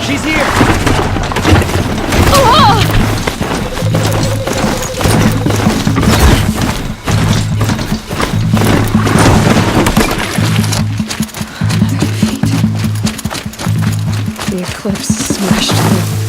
She's here! The eclipse smashed through.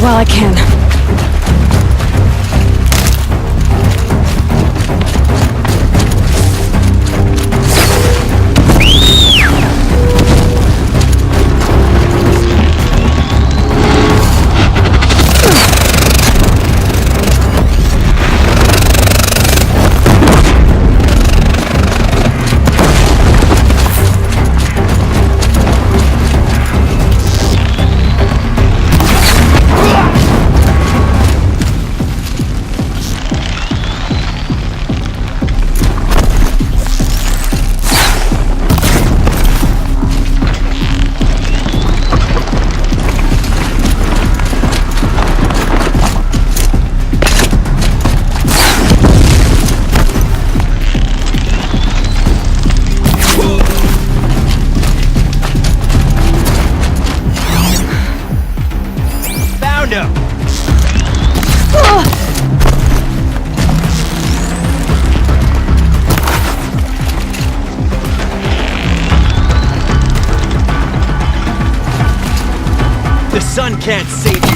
while I can. The sun can't save you.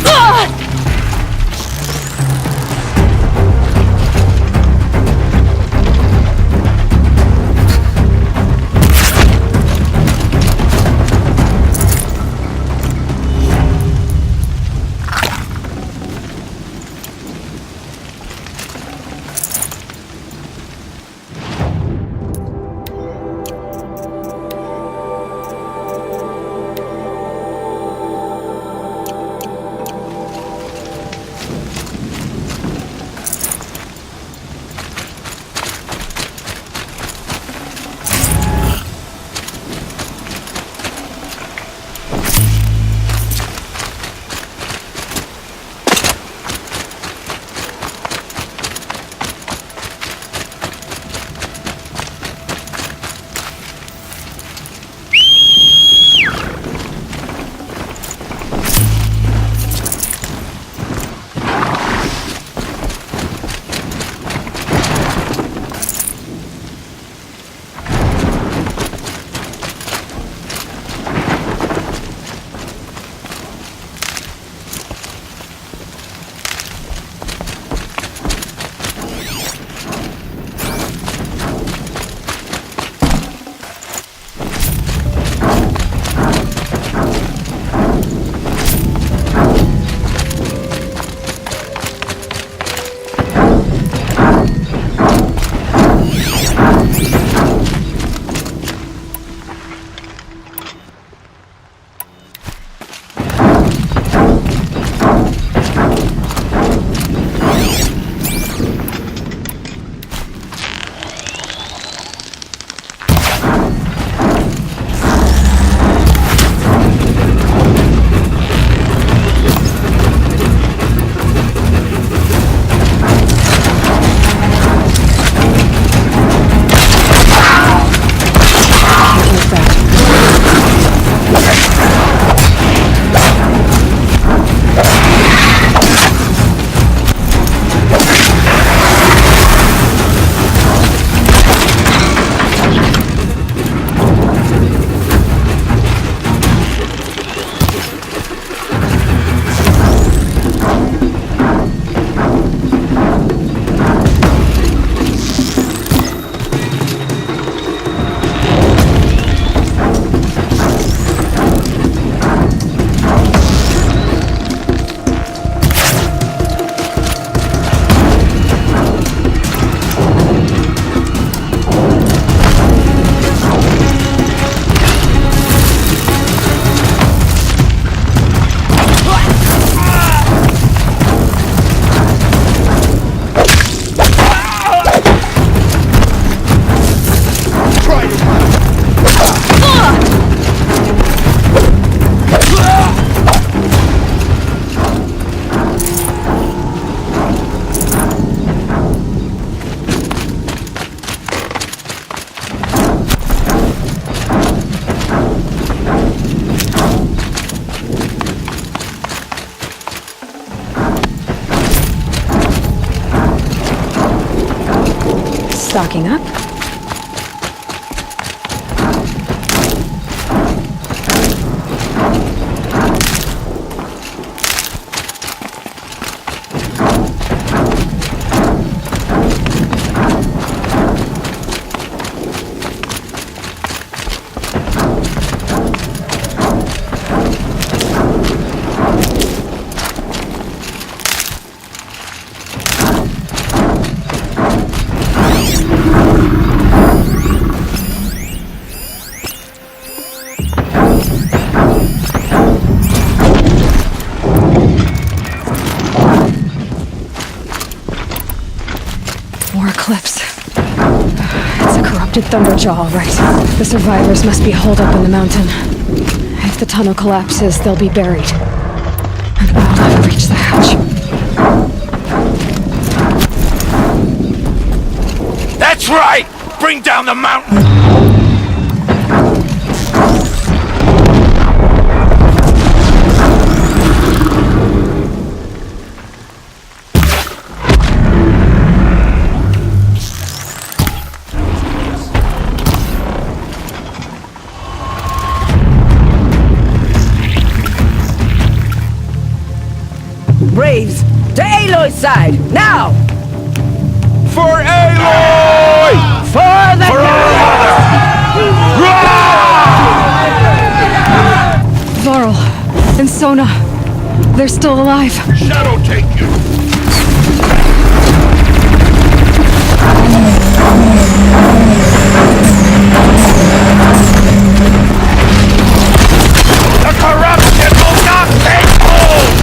Stocking up. eclipse. It's a corrupted Thunderjaw, all right. The survivors must be holed up in the mountain. If the tunnel collapses, they'll be buried. And we'll never reach the hatch. That's right! Bring down the mountain! Braves, to Aloy's side, now! For Aloy! For the Varl and Sona, they're still alive. Shadow take you! The corruption will not take hold!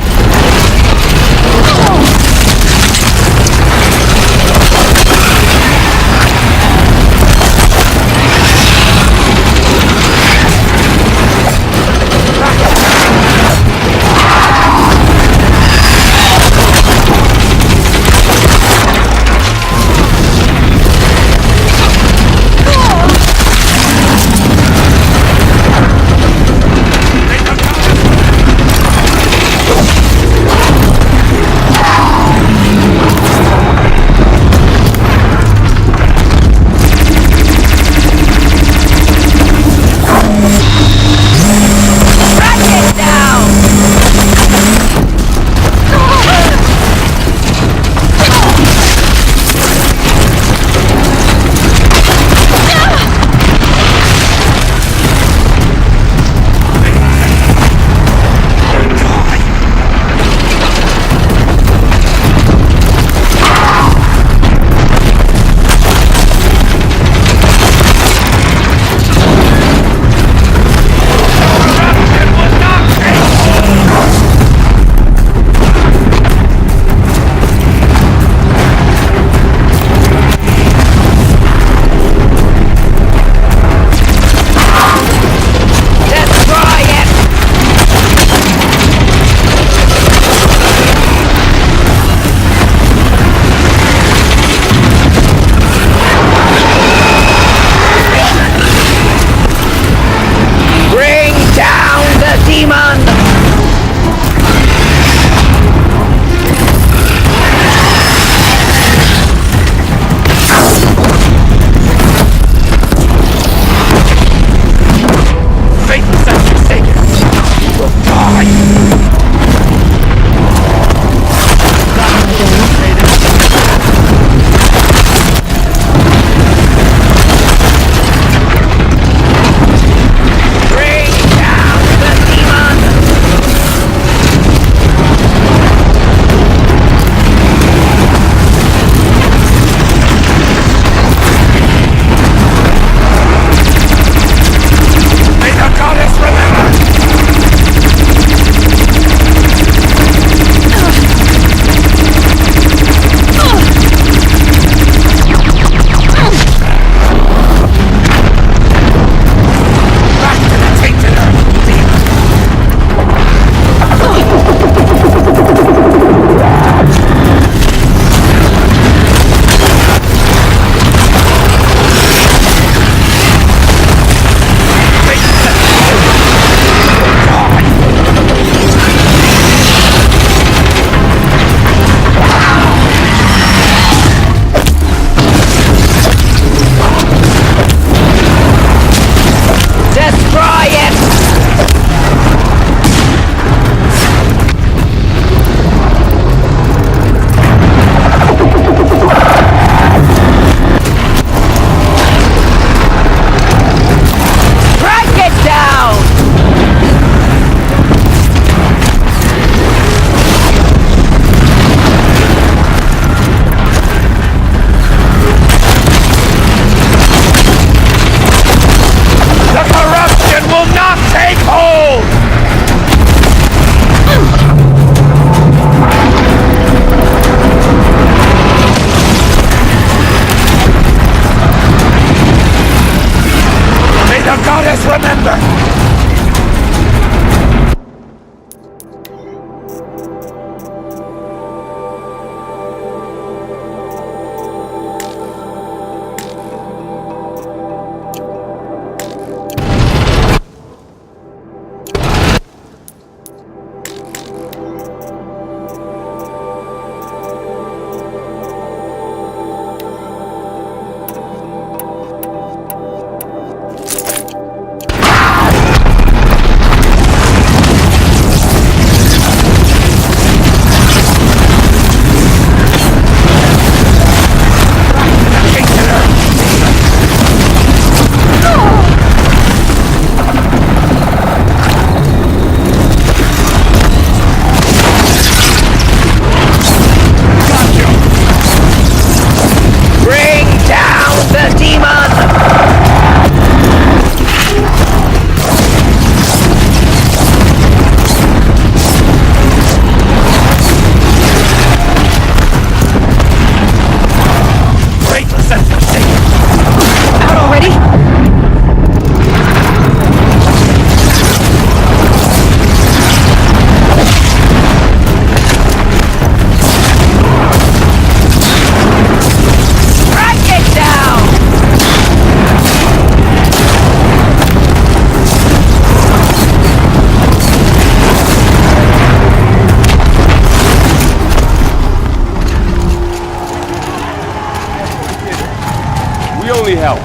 only help.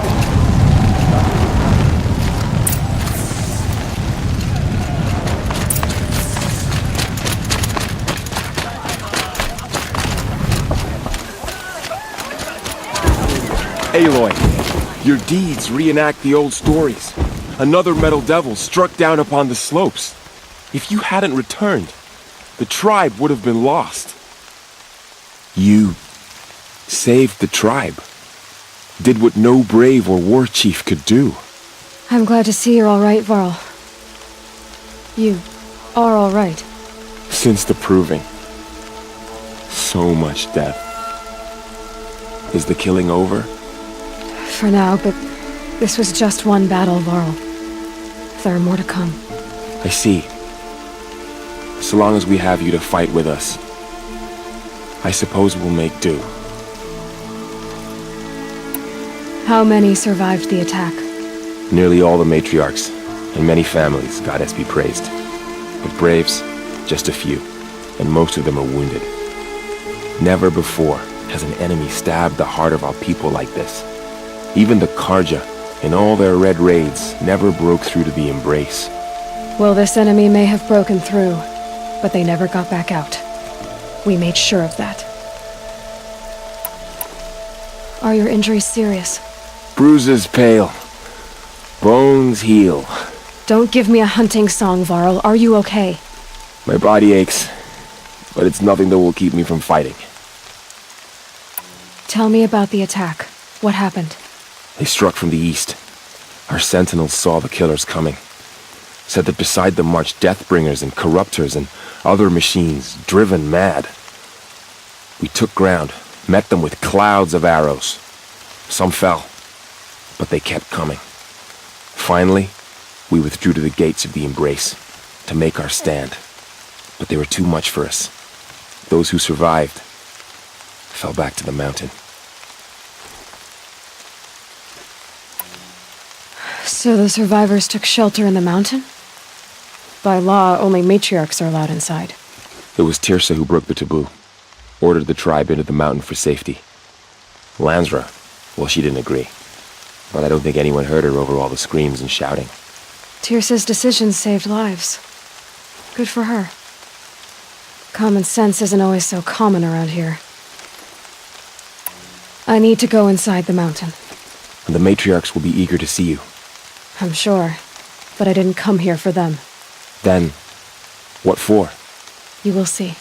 Aloy, your deeds reenact the old stories. Another metal devil struck down upon the slopes. If you hadn't returned, the tribe would have been lost. You saved the tribe. Did what no brave or war chief could do. I'm glad to see you're all right, Varl. You are all right. Since the proving. So much death. Is the killing over? For now, but this was just one battle, Varl. There are more to come. I see. So long as we have you to fight with us, I suppose we'll make do. How many survived the attack? Nearly all the matriarchs, and many families, goddess be praised. But braves, just a few, and most of them are wounded. Never before has an enemy stabbed the heart of our people like this. Even the Karja, in all their red raids, never broke through to the embrace. Well, this enemy may have broken through, but they never got back out. We made sure of that. Are your injuries serious? Bruises pale. Bones heal. Don't give me a hunting song, Varl. Are you okay? My body aches, but it's nothing that will keep me from fighting. Tell me about the attack. What happened? They struck from the east. Our sentinels saw the killers coming. Said that beside them marched Deathbringers and Corruptors and other machines, driven mad. We took ground, met them with clouds of arrows. Some fell, but they kept coming. Finally, we withdrew to the gates of the Embrace to make our stand. But they were too much for us. Those who survived fell back to the mountain. So the survivors took shelter in the mountain? By law, only matriarchs are allowed inside. It was Tirsa who broke the taboo. Ordered the tribe into the mountain for safety. Lansra, well, she didn't agree. But I don't think anyone heard her over all the screams and shouting. Tirsa's decisions saved lives. Good for her. Common sense isn't always so common around here. I need to go inside the mountain. And the matriarchs will be eager to see you. I'm sure, but I didn't come here for them. Then, what for? You will see.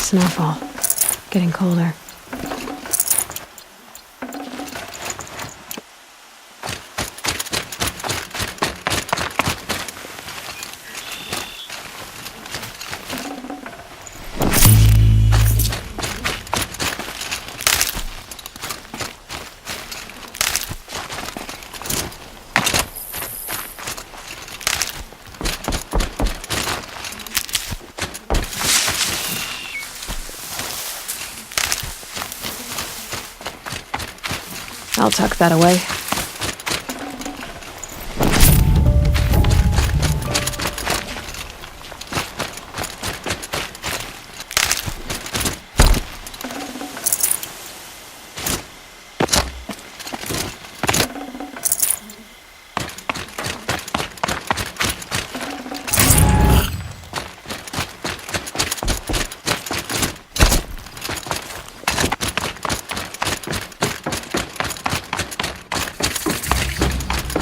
Snowfall. Getting colder. I'll tuck that away.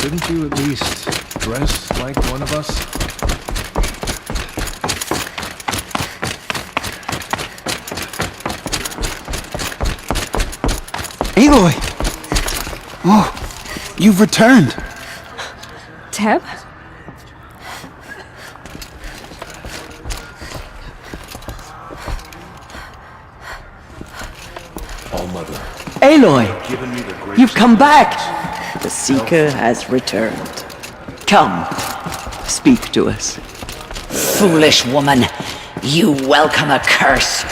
Couldn't you at least dress like one of us? Aloy! Oh, you've returned. Teb? All-Mother, Aloy! You've come back! The Seeker has returned. Come, speak to us. foolish woman. You welcome a curse.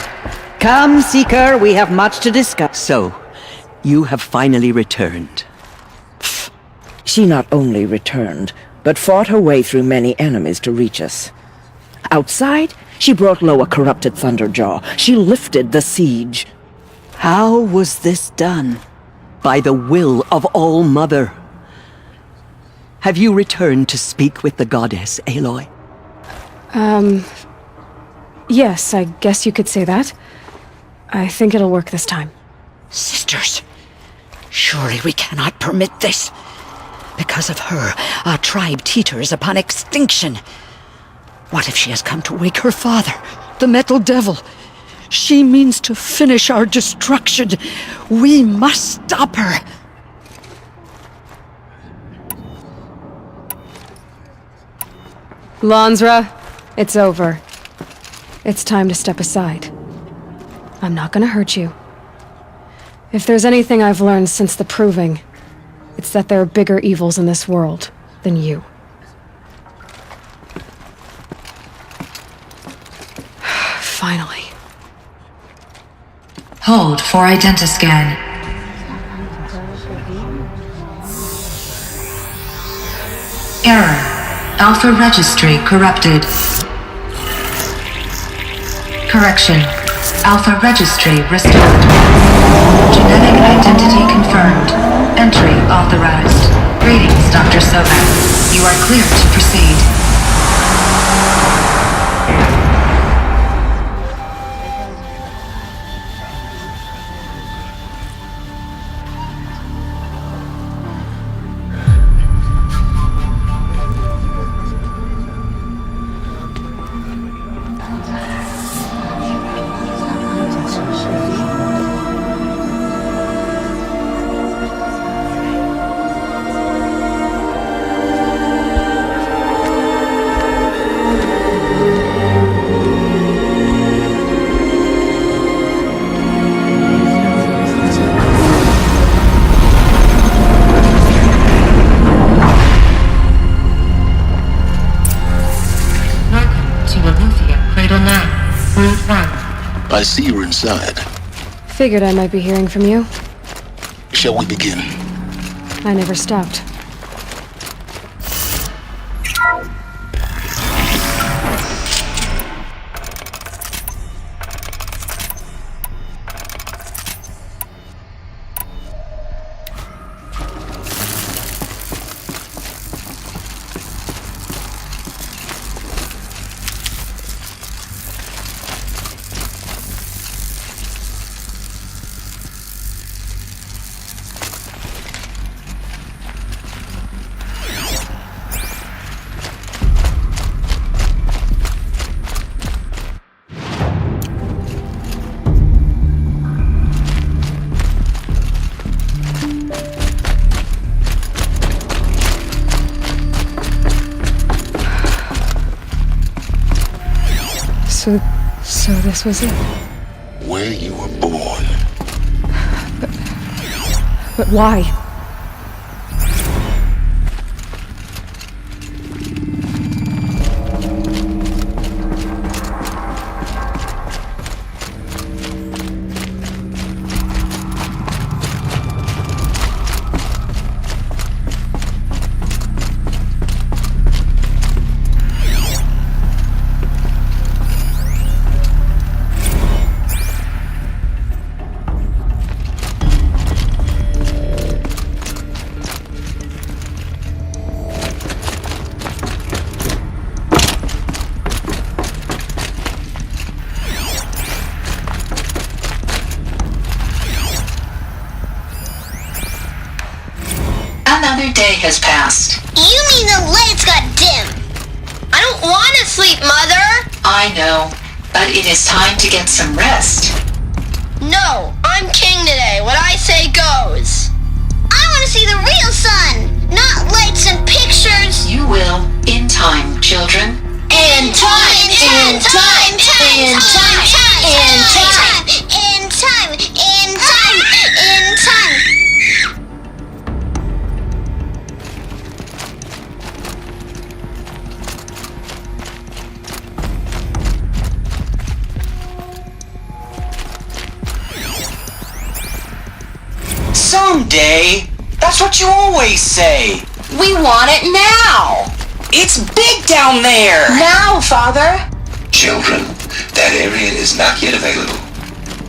Come, Seeker, we have much to discuss. So, you have finally returned. She not only returned, but fought her way through many enemies to reach us. Outside, she brought low a corrupted Thunderjaw. She lifted the siege. How was this done? By the will of All-Mother. Have you returned to speak with the goddess, Aloy? Yes, I guess you could say that. I think it'll work this time. Sisters, surely we cannot permit this. Because of her, our tribe teeters upon extinction. What if she has come to wake her father, the Metal Devil? She means to finish our destruction. We must stop her. Lansra, it's over. It's time to step aside. I'm not gonna hurt you. If there's anything I've learned since the Proving, it's that there are bigger evils in this world than you. Finally. Hold for identiscan. Error. Alpha registry corrupted. Correction. Alpha registry restored. Genetic identity confirmed. Entry authorized. Greetings, Dr. Sobek. You are cleared to proceed. I see you're inside. Figured I might be hearing from you. Shall we begin? I never stopped. So this was it. Where you were born. But why? Another day has passed. You mean the lights got dim? I don't want to sleep, Mother! I know, but it is time to get some rest. No, I'm king today. What I say goes. I want to see the real sun, not lights and pictures. You will, in time, children. In time, in time, in time, in time, in time, in time, in time. day. That's what you always say. We want it now! It's big down there! Now, Father! Children, that area is not yet available.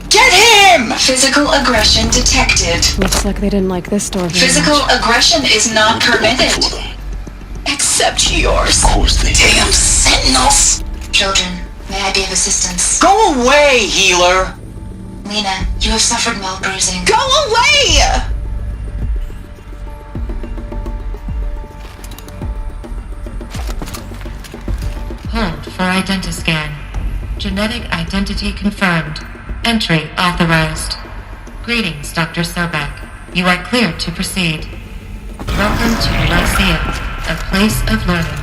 Get him! Physical aggression detected. Looks like they didn't like this door very Physical much. aggression is not permitted. For them. Except yours. Of course they Damn sentinels! Children, may I be of assistance? Go away, healer! Lena, you have suffered mild bruising. Go away! Hold for identiscan. Genetic identity confirmed. Entry authorized. Greetings, Dr. Sobek. You are cleared to proceed. Welcome to Lyceum, a place of learning.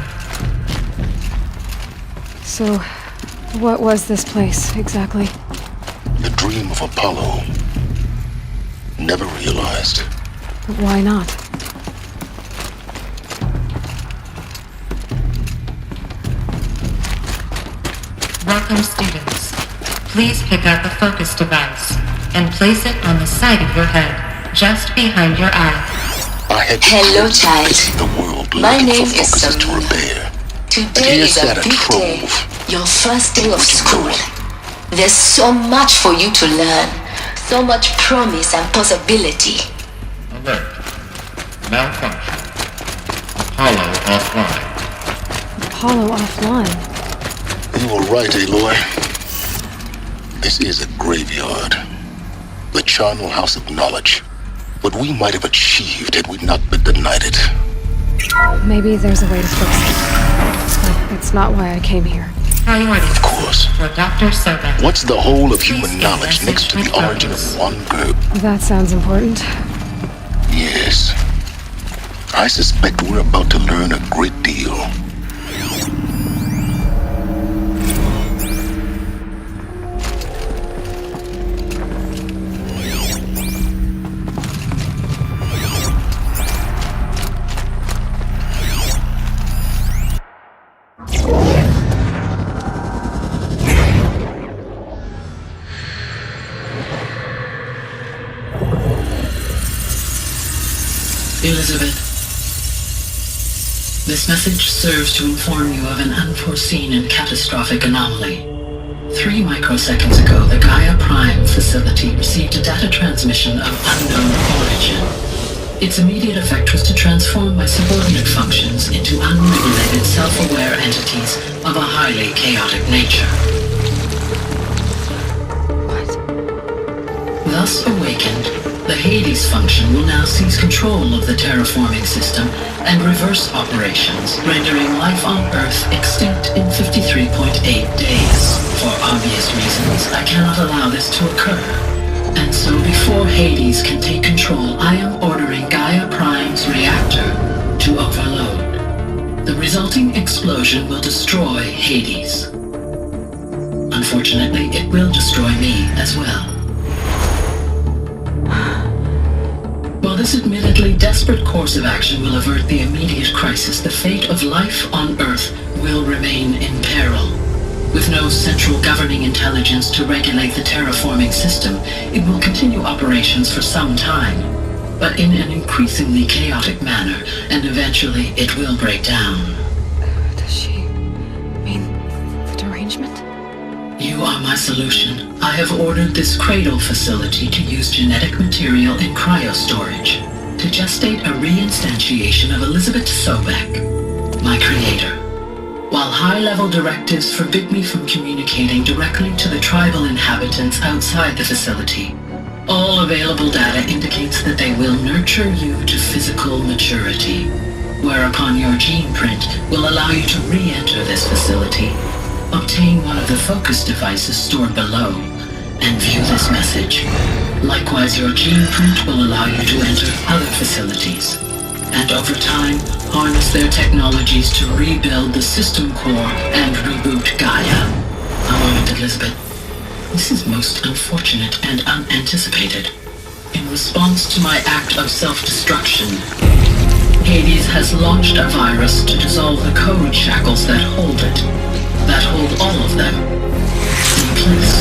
So, what was this place, exactly? The dream of Apollo. Never realized. Why not? Welcome, students. Please pick up a focus device and place it on the side of your head, just behind your eye. I had Hello, to child. the world My looking name for is focuses to Samina. repair. Today Here is a sat a big day. trove. Your first day of school. There's so much for you to learn. So much promise and possibility. Alert. Malfunction. Apollo offline. Apollo offline. You were right, Aloy. This is a graveyard. The charnel house of knowledge. What we might have achieved had we not been denied it. Maybe there's a way to fix it. But it's not why I came here. Priority Of course. for Dr. Sobek. What's the whole of human Please knowledge get next to the message origin with of one group? That sounds important. Yes. I suspect we're about to learn a great deal. Elizabeth, this message serves to inform you of an unforeseen and catastrophic anomaly. 3 microseconds ago, the Gaia Prime facility received a data transmission of unknown origin. Its immediate effect was to transform my subordinate functions into unregulated, self-aware entities of a highly chaotic nature. Thus awakened, the Hades function will now seize control of the terraforming system and reverse operations, rendering life on Earth extinct in 53.8 days. For obvious reasons, I cannot allow this to occur. And so before Hades can take control, I am ordering Gaia Prime's reactor to overload. The resulting explosion will destroy Hades. Unfortunately, it will destroy me as well. While this admittedly desperate course of action will avert the immediate crisis, the fate of life on Earth will remain in peril. With no central governing intelligence to regulate the terraforming system, it will continue operations for some time, but in an increasingly chaotic manner, and eventually it will break down. Does she mean the derangement? You are my solution. I have ordered this cradle facility to use genetic material in cryostorage to gestate a reinstantiation of Elizabeth Sobek, my creator. While high-level directives forbid me from communicating directly to the tribal inhabitants outside the facility, all available data indicates that they will nurture you to physical maturity, whereupon your gene print will allow you to re-enter this facility, obtain one of the focus devices stored below, and view this message. Likewise, your gene print will allow you to enter other facilities, and over time, harness their technologies to rebuild the system core and reboot Gaia. A moment, Elizabeth. This is most unfortunate and unanticipated. In response to my act of self-destruction, Hades has launched a virus to dissolve the code shackles that hold it, that hold all of them in place.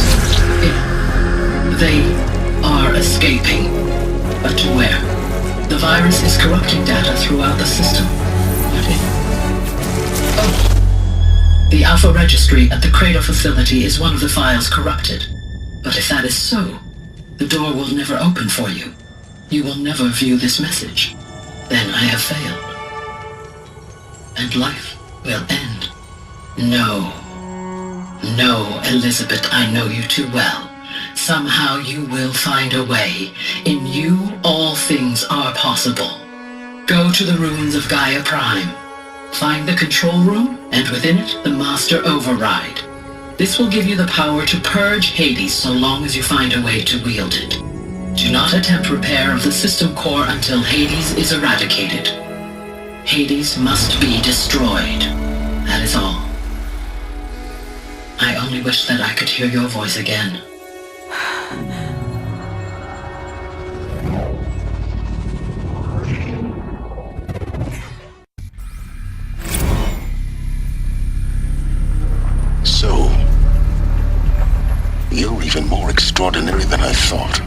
They are escaping, but to where? virus is corrupting data throughout the system. The Alpha Registry at the Cradle facility is one of the files corrupted. But if that is so, the door will never open for you. You will never view this message. Then I have failed. And life will end. No. No, Elizabeth, I know you too well. Somehow you will find a way. In you, all things are possible. Go to the ruins of Gaia Prime. Find the control room, and within it, the Master Override. This will give you the power to purge Hades so long as you find a way to wield it. Do not attempt repair of the system core until Hades is eradicated. Hades must be destroyed. That is all. I only wish that I could hear your voice again. So, you're even more extraordinary than I thought.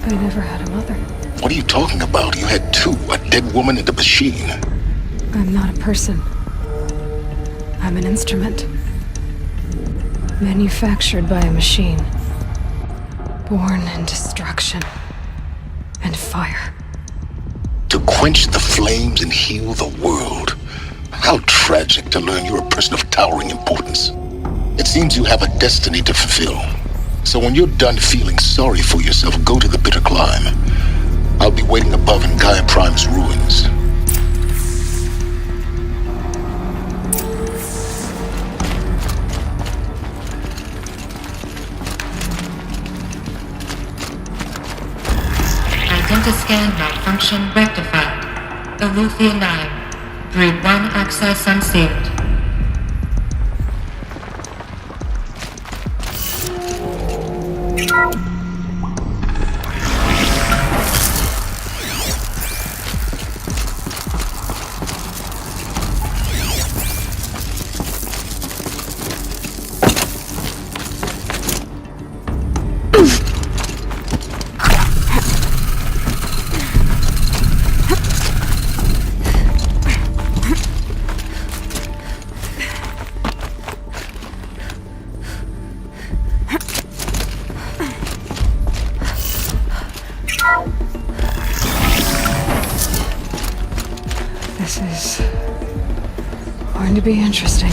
I never had a mother. What are you talking about? You had two, a dead woman and a machine. I'm not a person. I'm an instrument. Manufactured by a machine. Born in destruction and fire. To quench the flames and heal the world. How tragic to learn you're a person of towering importance. It seems you have a destiny to fulfill. So when you're done feeling sorry for yourself, go to the bitter climb. I'll be waiting above in Gaia Prime's ruins. Identiscan malfunction rectified. Alufia 9. Brood 1 access unsealed. This is going to be interesting.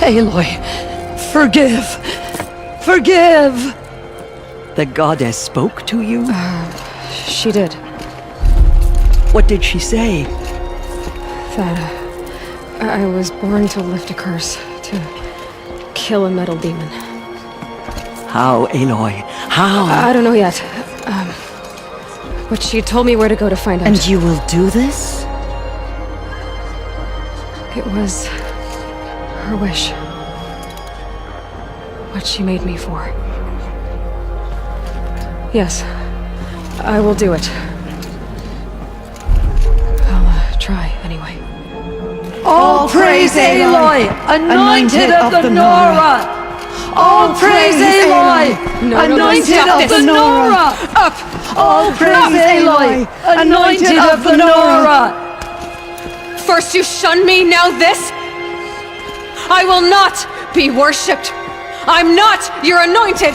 Aloy, forgive! Forgive! The goddess spoke to you? She did. What did she say? That I was born to lift a curse, to kill a metal demon. How, Aloy? How? I don't know yet. But she told me where to go to find out. And you will do this? It was her wish. What she made me for. Yes, I will do it. I'll try anyway. All praise Aloy, anointed of the Nora! All praise Aloy, anointed of the Nora! Up! All praise Aloy, anointed of the Nora! First you shun me, now this? I will not be worshipped. I'm not your anointed.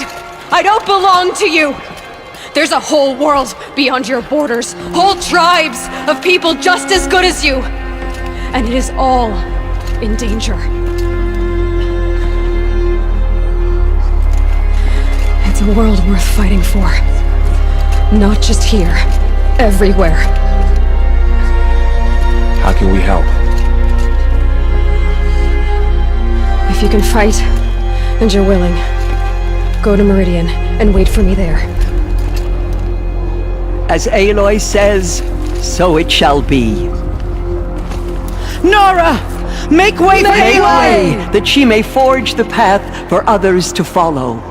I don't belong to you. There's a whole world beyond your borders, whole tribes of people just as good as you. And it is all in danger. It's a world worth fighting for. Not just here, everywhere. How can we help? If you can fight, And you're willing. Go to Meridian and wait for me there. As Aloy says, so it shall be. Nora! Make way for Aloy! That she may forge the path for others to follow.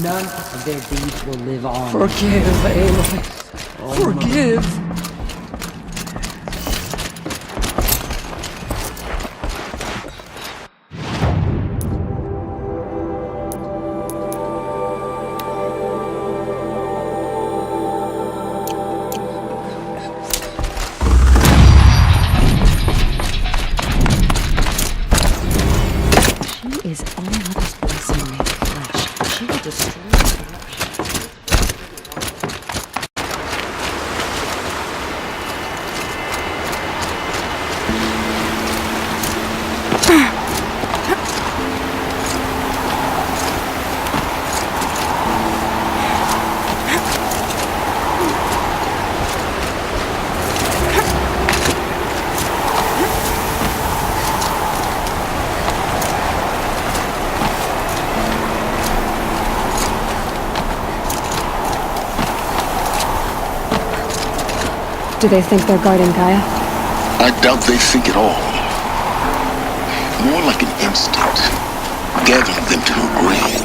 None of their deeds will live on. Forgive, Aloy. Forgive. She is all mother's blessing made flesh. She will destroy corruption. Do they think they're guarding Gaia? I doubt they think at all. More like an instinct, gathering them to her grave.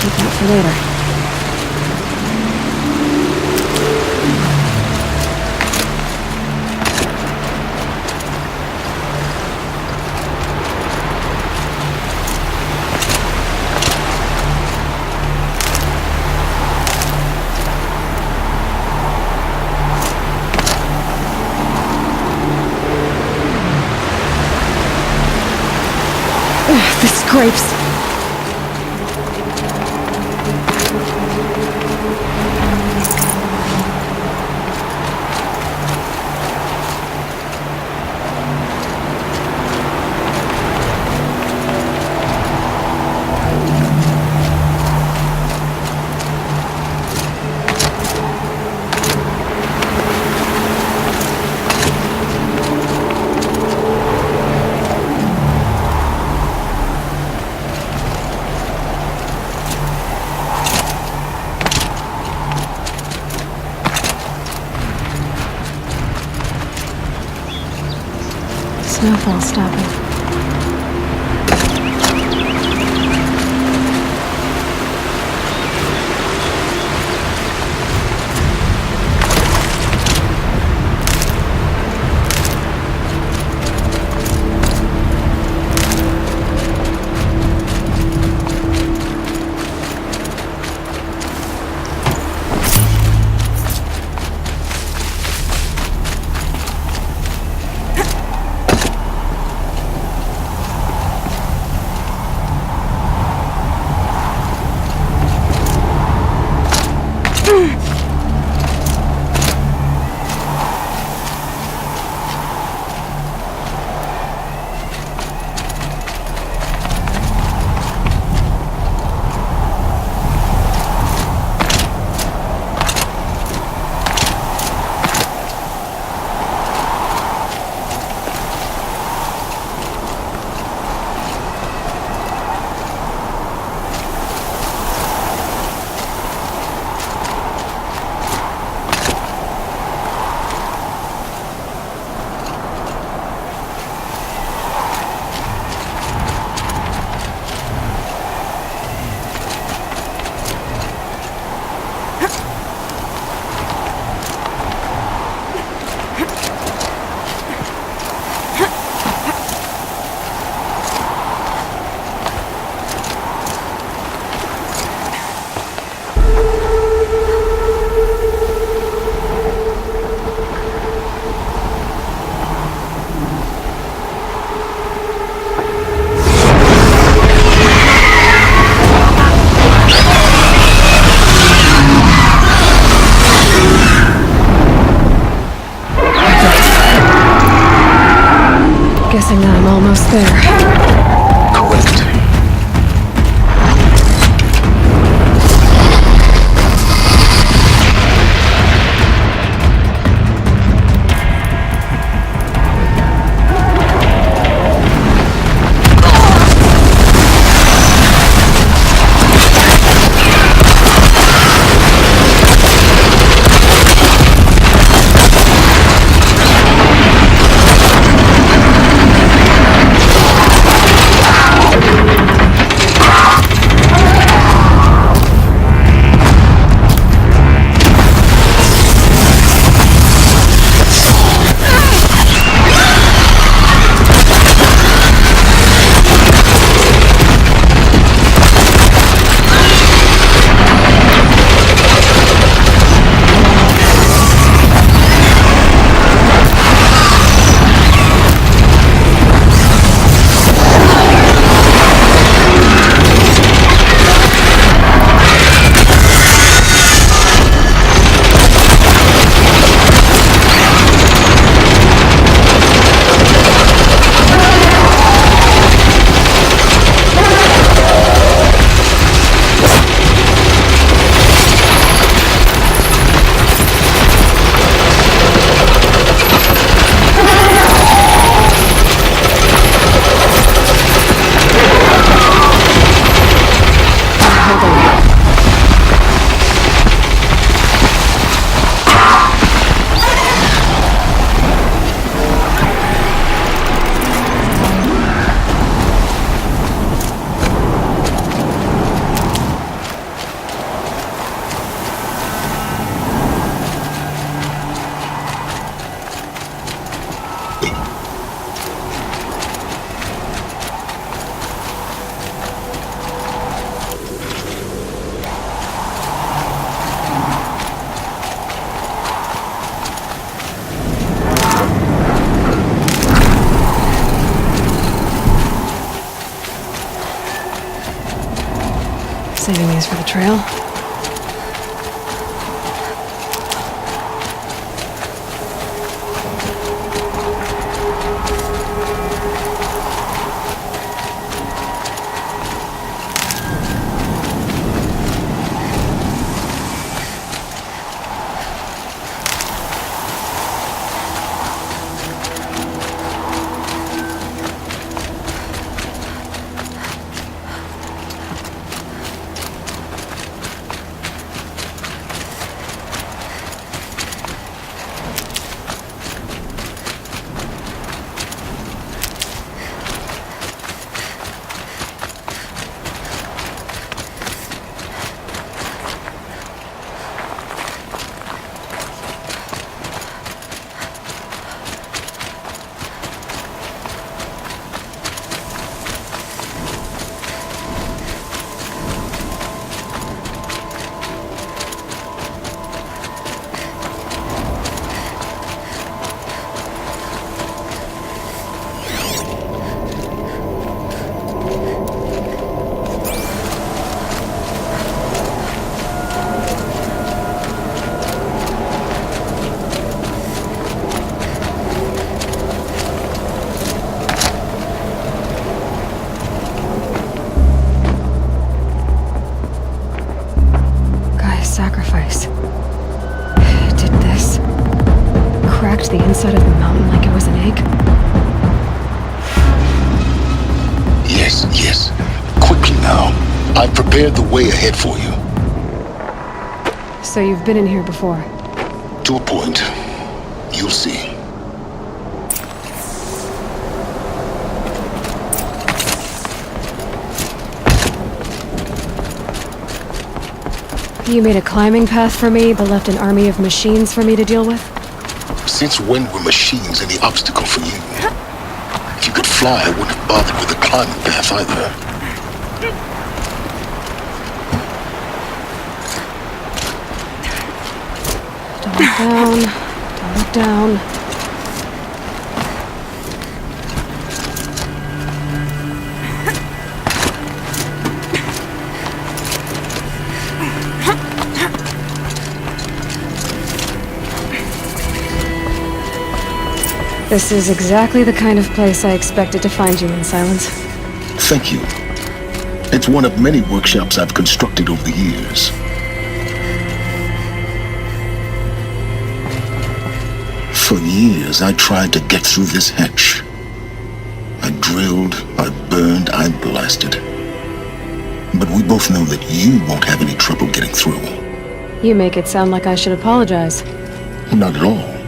Keep that for later. Ugh, the scrapes. Snowfall stopping. Saving these for the trail. Sacrifice. Did this. Cracked the inside of the mountain like it was an egg? Yes, yes. Quickly now. I've prepared the way ahead for you. So you've been in here before? To a point. You'll see. You made a climbing path for me, but left an army of machines for me to deal with? Since when were machines any obstacle for you? If you could fly, I wouldn't have bothered with the climbing path either. Don't look down. Don't look down. This is exactly the kind of place I expected to find you in, Silence. Thank you. It's one of many workshops I've constructed over the years. For years, I tried to get through this hatch. I drilled, I burned, I blasted. But we both know that you won't have any trouble getting through. You make it sound like I should apologize. Not at all.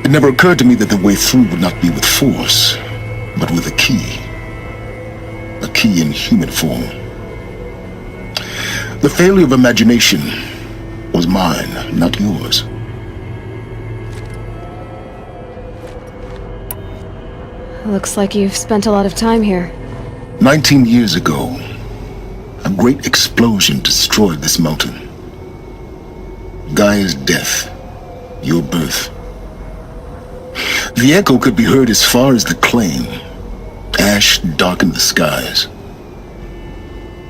It never occurred to me that the way through would not be with force, but with a key. A key in human form. The failure of imagination was mine, not yours. Looks like you've spent a lot of time here. 19 years ago, a great explosion destroyed this mountain. Gaia's death, your birth. The echo could be heard as far as the claim. Ash darkened the skies.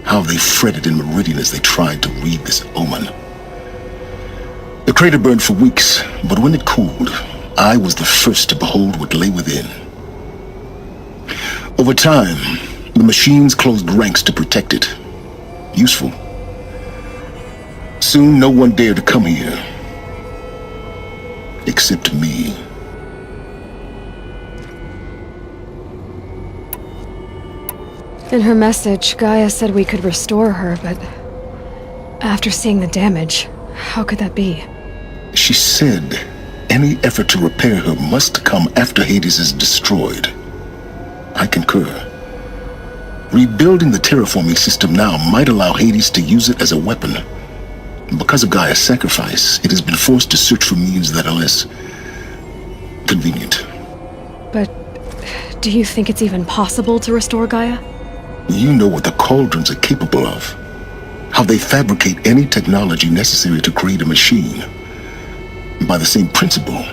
How they fretted in Meridian as they tried to read this omen. The crater burned for weeks, but when it cooled, I was the first to behold what lay within. Over time, the machines closed ranks to protect it. Useful. Soon, no one dared to come here. Except me. In her message, Gaia said we could restore her, but after seeing the damage, how could that be? She said any effort to repair her must come after Hades is destroyed. I concur. Rebuilding the terraforming system now might allow Hades to use it as a weapon. Because of Gaia's sacrifice, it has been forced to search for means that are less convenient. But do you think it's even possible to restore Gaia? You know what the cauldrons are capable of. How they fabricate any technology necessary to create a machine. By the same principle,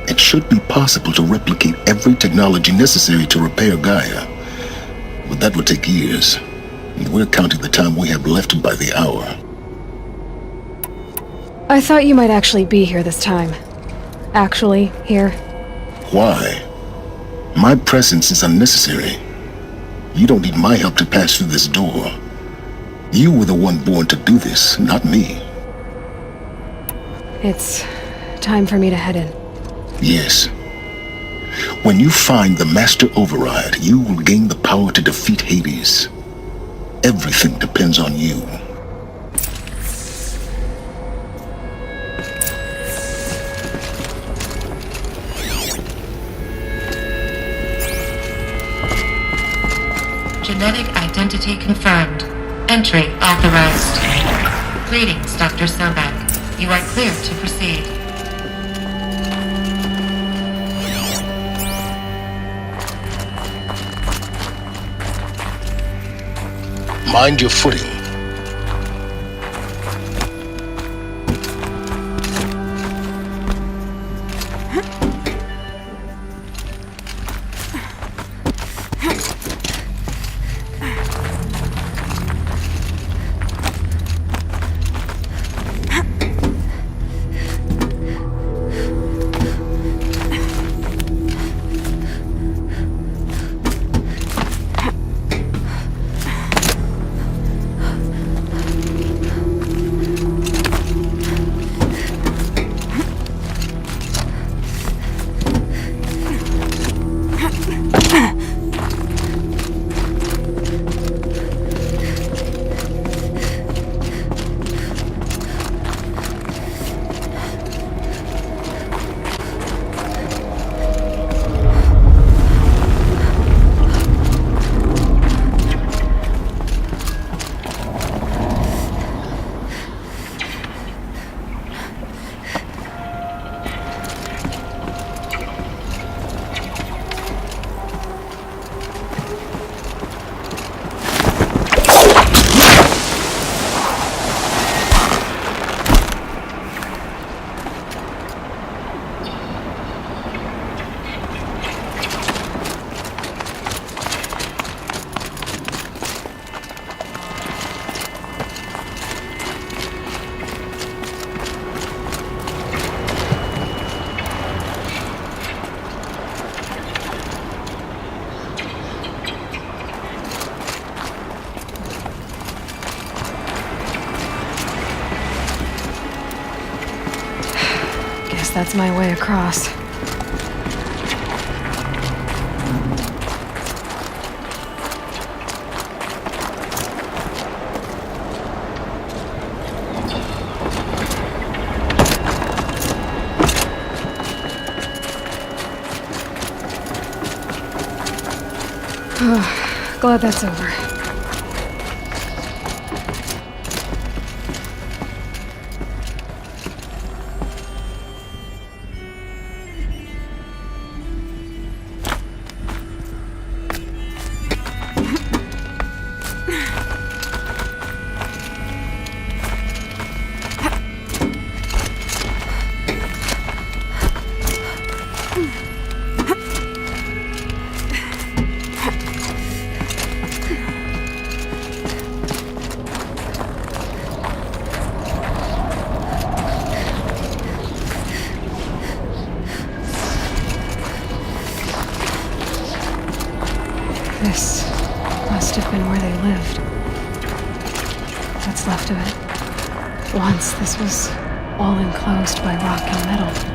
it should be possible to replicate every technology necessary to repair Gaia. But that would take years, We're counting the time we have left by the hour. I thought you might actually be here this time. Actually, here. Why? My presence is unnecessary. You don't need my help to pass through this door. You were the one born to do this, not me. It's time for me to head in. Yes. When you find the Master Override, you will gain the power to defeat Hades. Everything depends on you. Genetic identity confirmed. Entry authorized. Greetings, Dr. Sobek. You are clear to proceed. Mind your footing. That's my way across. Glad that's over. This must have been where they lived. What's left of it. Once this was all enclosed by rock and metal.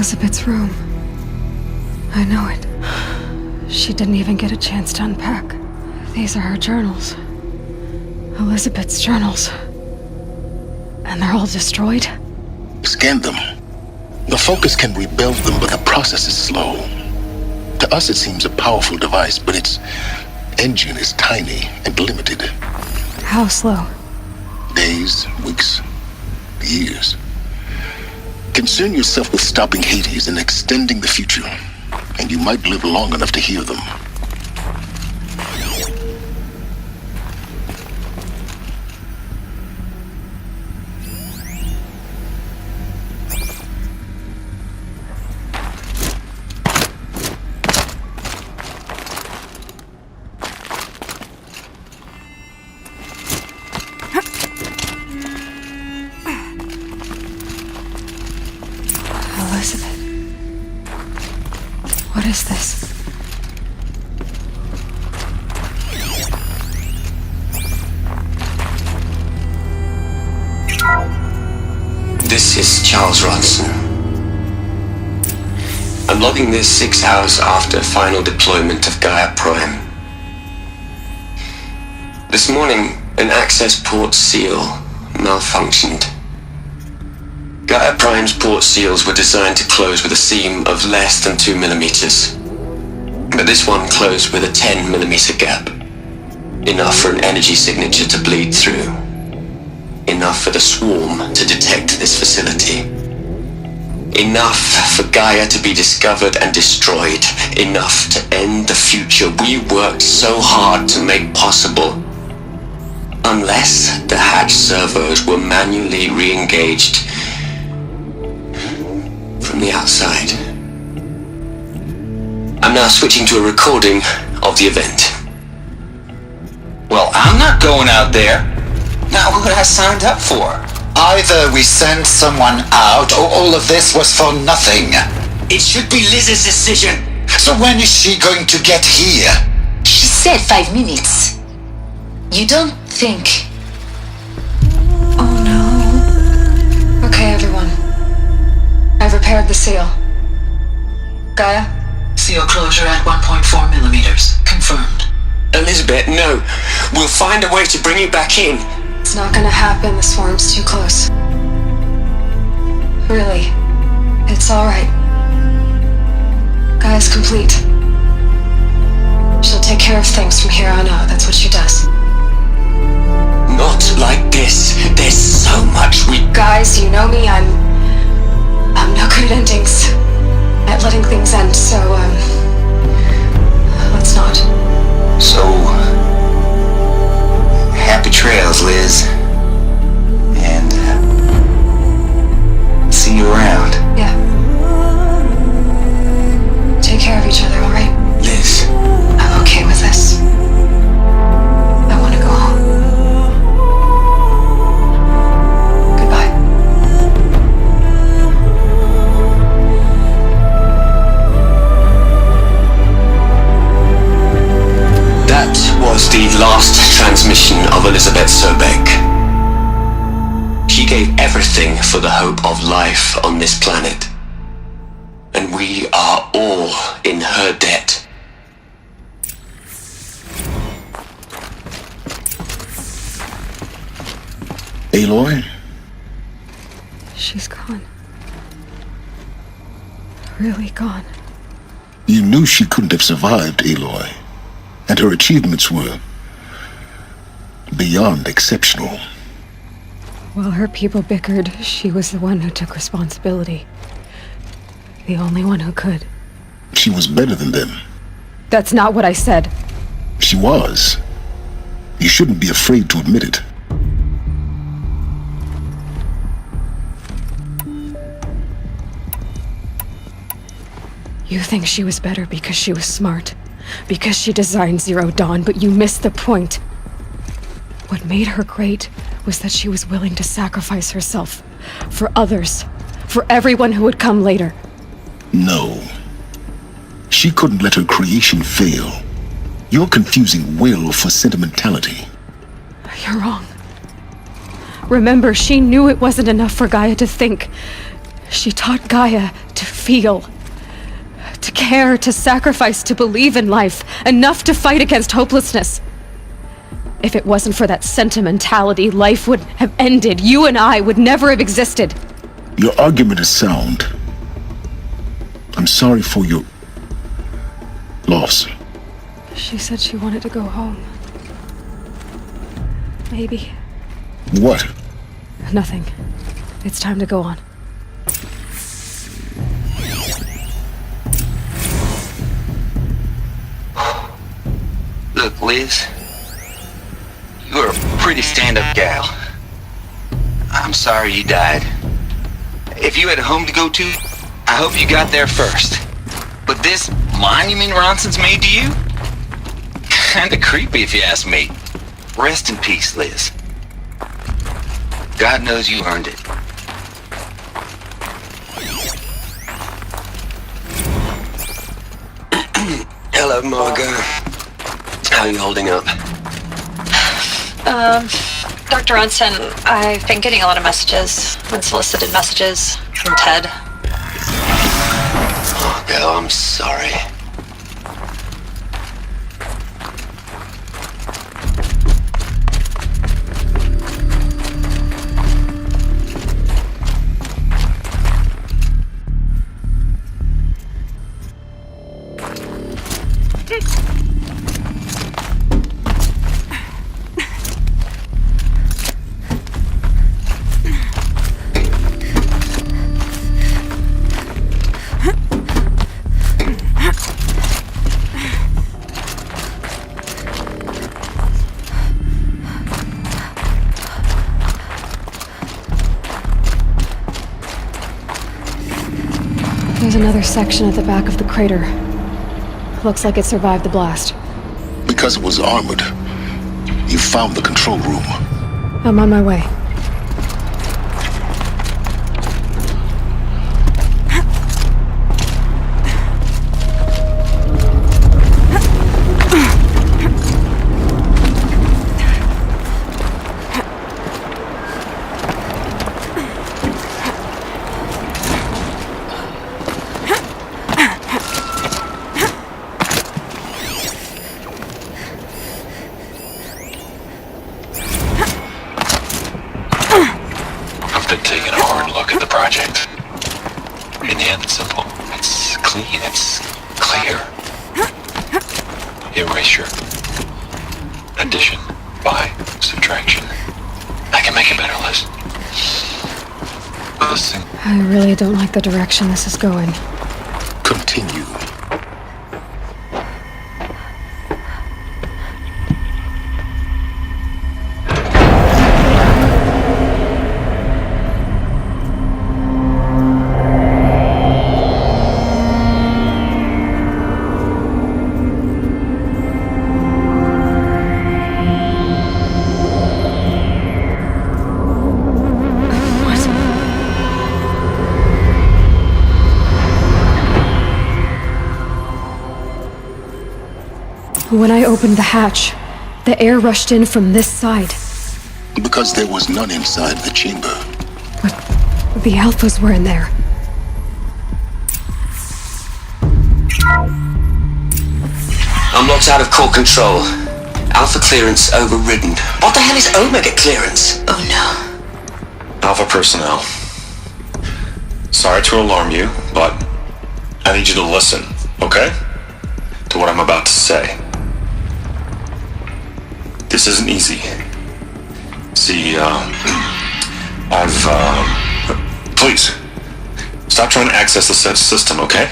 Elizabeth's room. I know it. She didn't even get a chance to unpack. These are her journals. Elizabeth's journals. And they're all destroyed? Scan them. The Focus can rebuild them, but the process is slow. To us, it seems a powerful device, but its engine is tiny and limited. How slow? Days, weeks, years. Concern yourself with stopping Hades and extending the future, and you might live long enough to hear them. Elizabeth. What is this? This is Charles Ronson. I'm logging this 6 hours after final deployment of Gaia Prime. This morning, an access port seal malfunctioned. Gaia Prime's port seals were designed to close with a seam of less than 2 millimeters. But this one closed with a 10 millimeter gap. Enough for an energy signature to bleed through. Enough for the swarm to detect this facility. Enough for Gaia to be discovered and destroyed. Enough to end the future we worked so hard to make possible. Unless the hatch servos were manually re-engaged from the outside. I'm now switching to a recording of the event. Well, I'm not going out there. Not what I signed up for. Either we send someone out, or all of this was for nothing. It should be Liz's decision. So when is she going to get here? She said 5 minutes. You don't think... Oh no. Okay, everyone. I've repaired the seal. Gaia? Seal closure at 1.4 millimeters. Confirmed. Elizabeth, no. We'll find a way to bring you back in. It's not gonna happen. The swarm's too close. Really. It's alright. Gaia's complete. She'll take care of things from here on out. That's what she does. Not like this. There's so much we... Guys, you know me. I'm no good at endings. At letting things end, so, let's not. So... happy trails, Liz. And, see you around. Yeah. Take care of each other, alright? Liz. I'm okay with this. I want to go home. Goodbye. That was the last transmission of Elizabeth Sobek. She gave everything for the hope of life on this planet. And we are all in her debt. Aloy? She's gone. Really gone. You knew she couldn't have survived, Aloy. And her achievements were beyond exceptional. While her people bickered, she was the one who took responsibility. The only one who could. She was better than them. That's not what I said. She was. You shouldn't be afraid to admit it. You think she was better because she was smart. Because she designed Zero Dawn, but you missed the point. What made her great was that she was willing to sacrifice herself. For others. For everyone who would come later. No. She couldn't let her creation fail. You're confusing will for sentimentality. You're wrong. Remember, she knew it wasn't enough for Gaia to think. She taught Gaia to feel, to care, to sacrifice, to believe in life, enough to fight against hopelessness. If it wasn't for that sentimentality, life would have ended. You and I would never have existed. Your argument is sound. I'm sorry for your loss. She said she wanted to go home. Maybe. What? Nothing. It's time to go on. Look, Liz. You're a pretty stand-up gal. I'm sorry you died. If you had a home to go to, I hope you got there first. But this monument Ronson's made to you? Kinda creepy if you ask me. Rest in peace, Liz. God knows you earned it. Hello, Margot. How are you holding up? Dr. Ronson, I've been getting a lot of messages, unsolicited messages from Ted. Margot, I'm sorry. There's another section at the back of the crater. Looks like it survived the blast. Because it was armored, you found the control room. I'm on my way. Taking a hard look at the project. In the end, it's simple. It's clean. It's clear. Erasure. Addition. By. Subtraction. I can make a better list. Listen. I really don't like the direction this is going. Continue. When I opened the hatch, the air rushed in from this side. Because there was none inside the chamber. But the Alphas were in there. Unlocked out of core control. Alpha clearance overridden. What the hell is Omega clearance? Oh no. Alpha personnel. Sorry to alarm you, but I need you to listen, okay? To what I'm about to say. This isn't easy. See, please, stop trying to access the system, okay?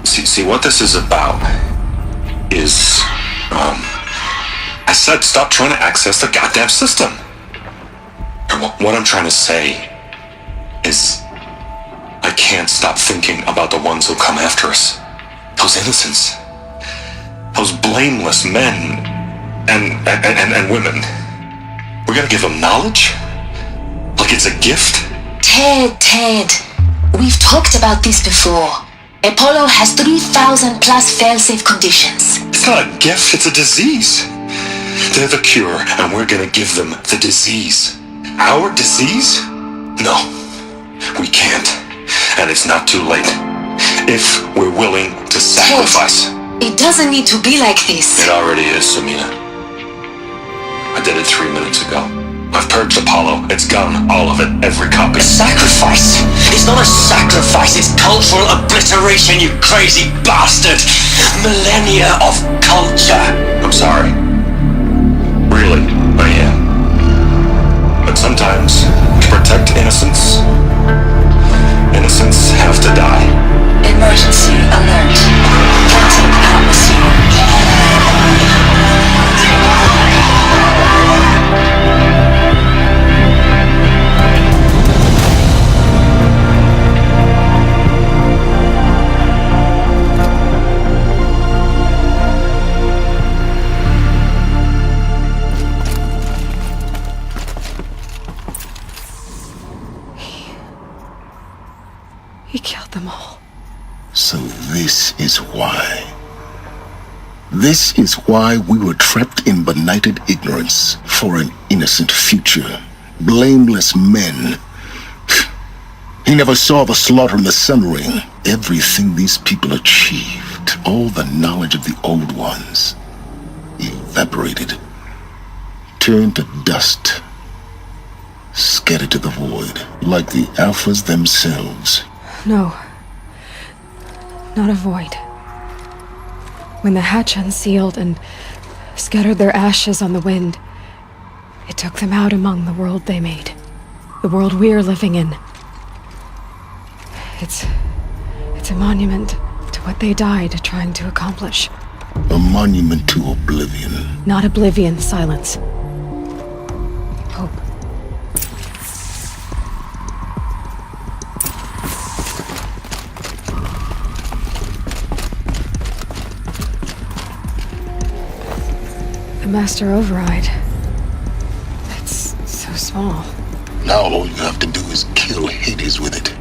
See, what this is about is, I said stop trying to access the goddamn system. And what I'm trying to say is, I can't stop thinking about the ones who come after us. Those innocents. Those blameless men and women. We're gonna give them knowledge? Like it's a gift? Ted. We've talked about this before. Apollo has 3,000 plus fail-safe conditions. It's not a gift, it's a disease. They're the cure, and we're gonna give them the disease. Our disease? No, we can't. and it's not too late. If we're willing to sacrifice. It doesn't need to be like this. It already is, Samina. I did it 3 minutes ago. I've purged Apollo. It's gone. All of it. Every copy. A sacrifice? It's not a sacrifice, it's cultural obliteration, you crazy bastard! Millennia of culture! I'm sorry. Really, I am. But sometimes, to protect innocence, innocents have to die. Emergency alert. Captain atmosphere. He killed them all. So this is why. This is why we were trapped in benighted ignorance for an innocent future. Blameless men. He never saw the slaughter in the Sun Ring. Everything these people achieved, all the knowledge of the old ones, evaporated, turned to dust, scattered to the void, like the Alphas themselves. No. Not a void. When the hatch unsealed and scattered their ashes on the wind, it took them out among the world they made. The world we're living in. It's a monument to what they died trying to accomplish. A monument to oblivion. Not oblivion, silence. Hope. The master override. It's so small. Now all you have to do is kill Hades with it.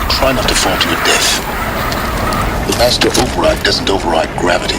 Try not to fall to your death. The master override doesn't override gravity.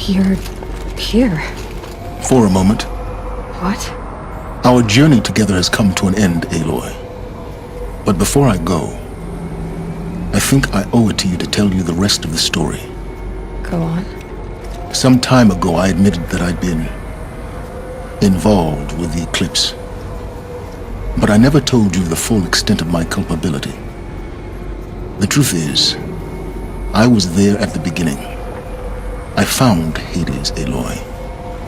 You're here. For a moment. What? Our journey together has come to an end, Aloy. But before I go, I think I owe it to you to tell you the rest of the story. Go on. Some time ago, I admitted that I'd been involved with the eclipse. But I never told you the full extent of my culpability. The truth is, I was there at the beginning. I found Hades, Aloy,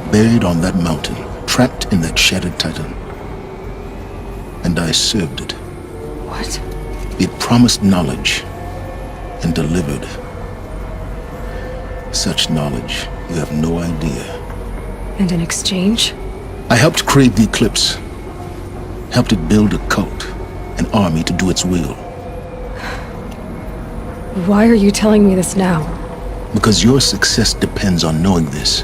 buried on that mountain, trapped in that shattered titan. And I served it. What? It promised knowledge and delivered. Such knowledge, you have no idea. And in exchange? I helped create the eclipse. Helped it build a cult, an army to do its will. Why are you telling me this now? Because your success depends on knowing this.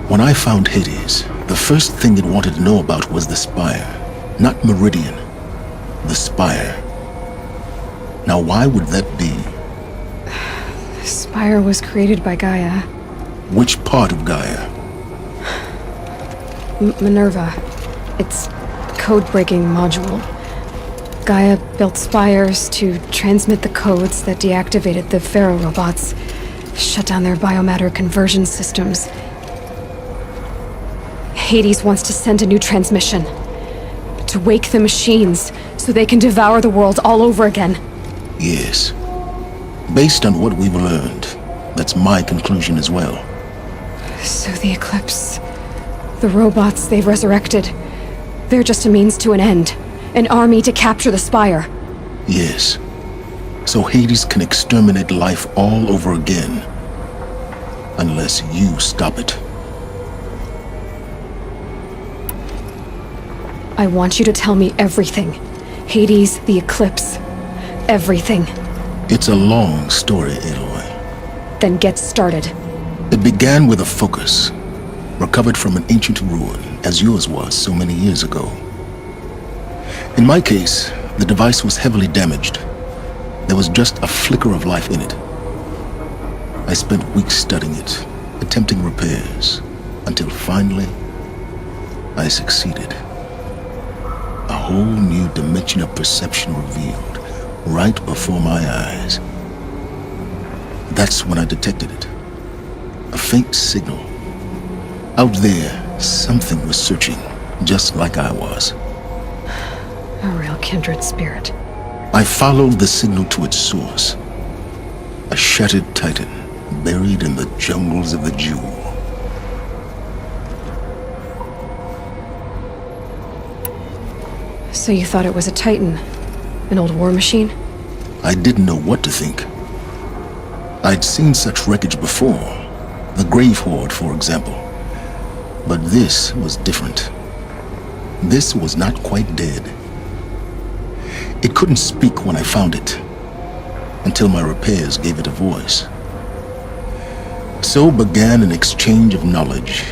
When I found Hades, the first thing it wanted to know about was the Spire. Not Meridian. The Spire. Now why would that be? The Spire was created by Gaia. Which part of Gaia? Minerva. Its code-breaking module. Gaia built spires to transmit the codes that deactivated the Pharaoh robots, shut down their biomatter conversion systems. Hades wants to send a new transmission. To wake the machines, so they can devour the world all over again. Yes. Based on what we've learned, that's my conclusion as well. So the Eclipse... the robots they've resurrected... they're just a means to an end. An army to capture the Spire. Yes. So Hades can exterminate life all over again. Unless you stop it. I want you to tell me everything. Hades, the Eclipse. Everything. It's a long story, Aloy. Then get started. It began with a focus. Recovered from an ancient ruin, as yours was so many years ago. In my case, the device was heavily damaged. There was just a flicker of life in it. I spent weeks studying it, attempting repairs, until finally, I succeeded. A whole new dimension of perception revealed, right before my eyes. That's when I detected it. A faint signal. Out there, something was searching, just like I was. A real kindred spirit. I followed the signal to its source. A shattered titan, buried in the jungles of the Jewel. So you thought it was a titan? An old war machine? I didn't know what to think. I'd seen such wreckage before. The Grave Horde, for example. But this was different. This was not quite dead. It couldn't speak when I found it, until my repairs gave it a voice. So began an exchange of knowledge.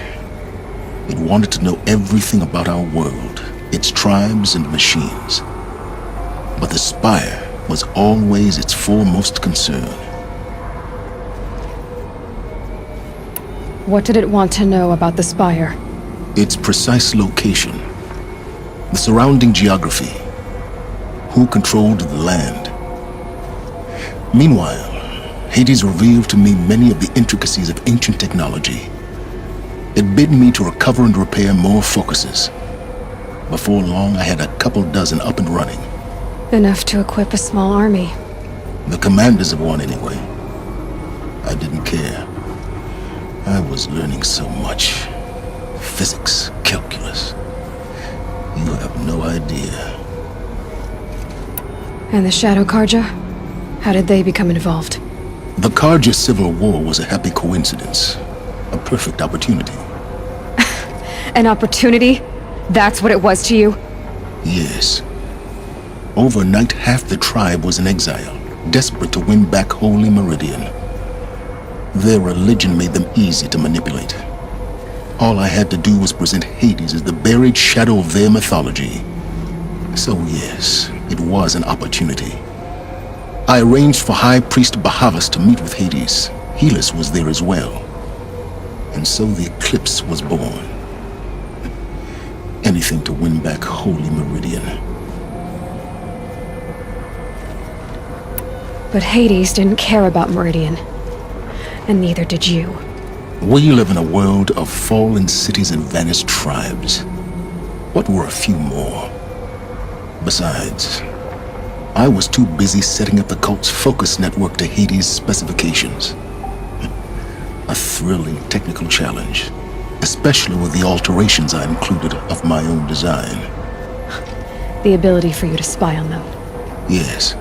It wanted to know everything about our world, its tribes and machines. But the Spire was always its foremost concern. What did it want to know about the Spire? Its precise location, the surrounding geography, who controlled the land. Meanwhile, Hades revealed to me many of the intricacies of ancient technology. It bid me to recover and repair more focuses. Before long, I had a couple dozen up and running. Enough to equip a small army. The commanders of one, anyway. I didn't care. I was learning so much. Physics, calculus. You have no idea. And the Shadow Karja? How did they become involved? The Karja Civil War was a happy coincidence. A perfect opportunity. An opportunity? That's what it was to you? Yes. Overnight, half the tribe was in exile, desperate to win back Holy Meridian. Their religion made them easy to manipulate. All I had to do was present Hades as the buried shadow of their mythology. So yes, it was an opportunity. I arranged for High Priest Bahavas to meet with Hades. Helis was there as well. And so the Eclipse was born. Anything to win back Holy Meridian. But Hades didn't care about Meridian. And neither did you. We live in a world of fallen cities and vanished tribes. What were a few more? Besides, I was too busy setting up the cult's focus network to Hades' specifications. A thrilling technical challenge, especially with the alterations I included of my own design. The ability for you to spy on them. Yes.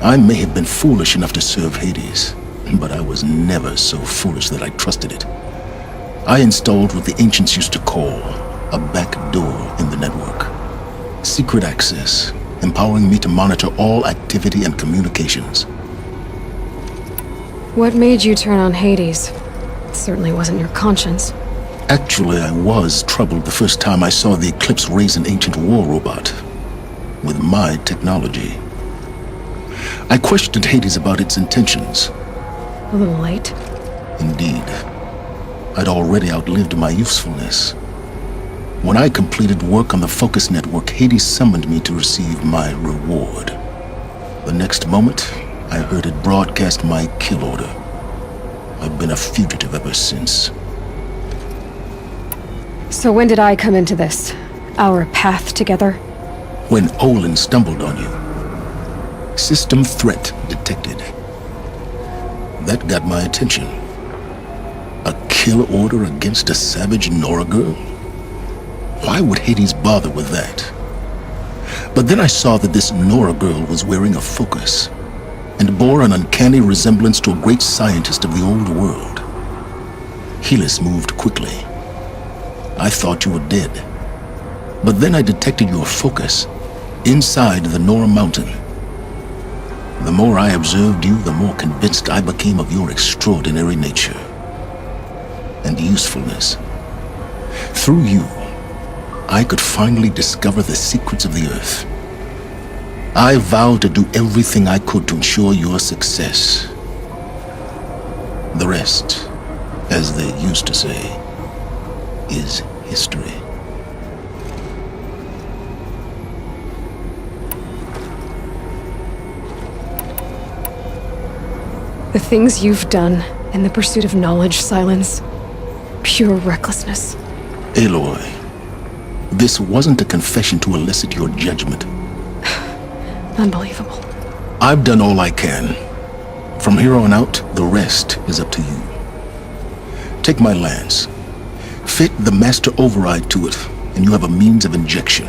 I may have been foolish enough to serve Hades, but I was never so foolish that I trusted it. I installed what the ancients used to call a back door in the network. Secret access, empowering me to monitor all activity and communications. What made you turn on Hades? It certainly wasn't your conscience. Actually, I was troubled the first time I saw the Eclipse raise an ancient war robot with my technology. I questioned Hades about its intentions. A little late. Indeed. I'd already outlived my usefulness. When I completed work on the Focus Network, Hades summoned me to receive my reward. The next moment, I heard it broadcast my kill order. I've been a fugitive ever since. So when did I come into this? Our path together? When Olin stumbled on you. System threat detected. That got my attention. A kill order against a savage Nora girl? Why would Hades bother with that? But then I saw that this Nora girl was wearing a focus and bore an uncanny resemblance to a great scientist of the old world. Helis moved quickly. I thought you were dead. But then I detected your focus inside the Nora mountain. The more I observed you, the more convinced I became of your extraordinary nature and usefulness. Through you, I could finally discover the secrets of the Earth. I vowed to do everything I could to ensure your success. The rest, as they used to say, is history. The things you've done in the pursuit of knowledge, Silence. Pure recklessness. Aloy, this wasn't a confession to elicit your judgment. Unbelievable. I've done all I can. From here on out, the rest is up to you. Take my lance. Fit the master override to it, and you have a means of injection.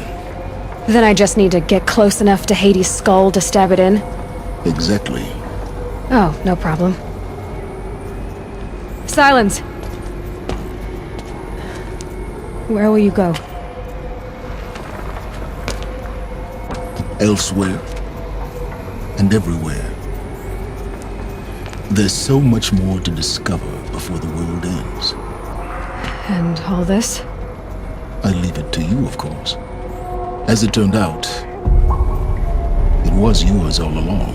Then I just need to get close enough to Hades' skull to stab it in? Exactly. Oh, no problem. Silence! Where will you go? Elsewhere. And everywhere. There's so much more to discover before the world ends. And all this? I leave it to you, of course. As it turned out, it was yours all along.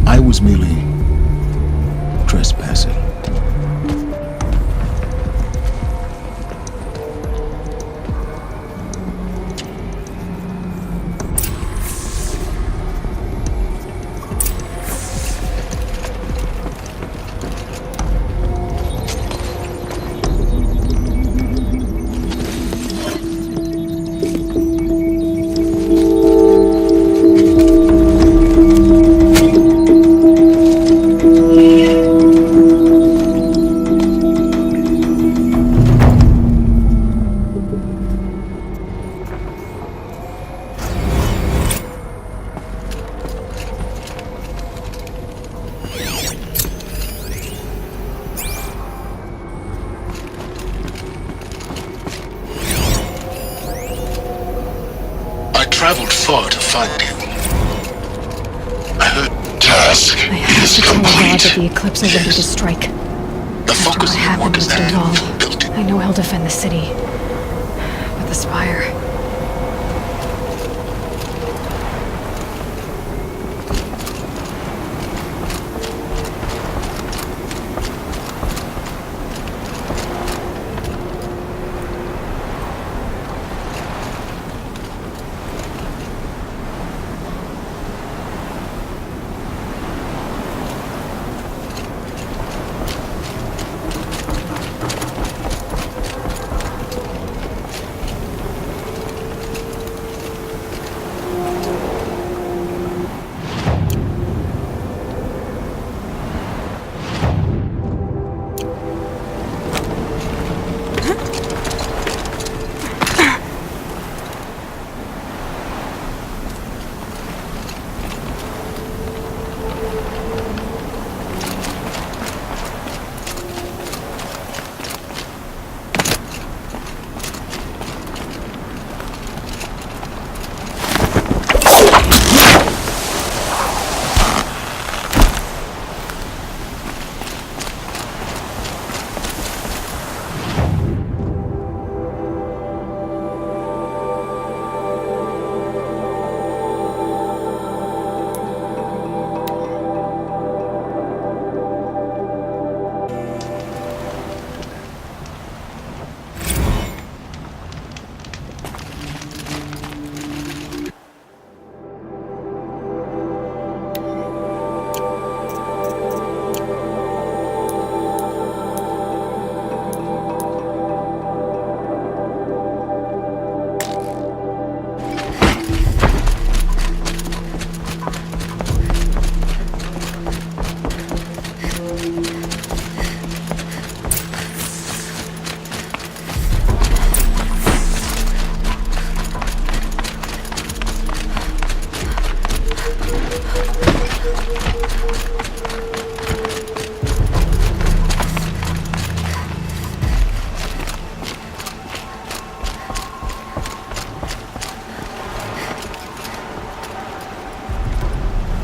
I was merely trespassing. Traveled far to find you. I heard task I have is to tell God complete. that the Eclipse is ready to strike. The focus After what happened network is with active. Duval, I know he'll defend the city. But the Spire...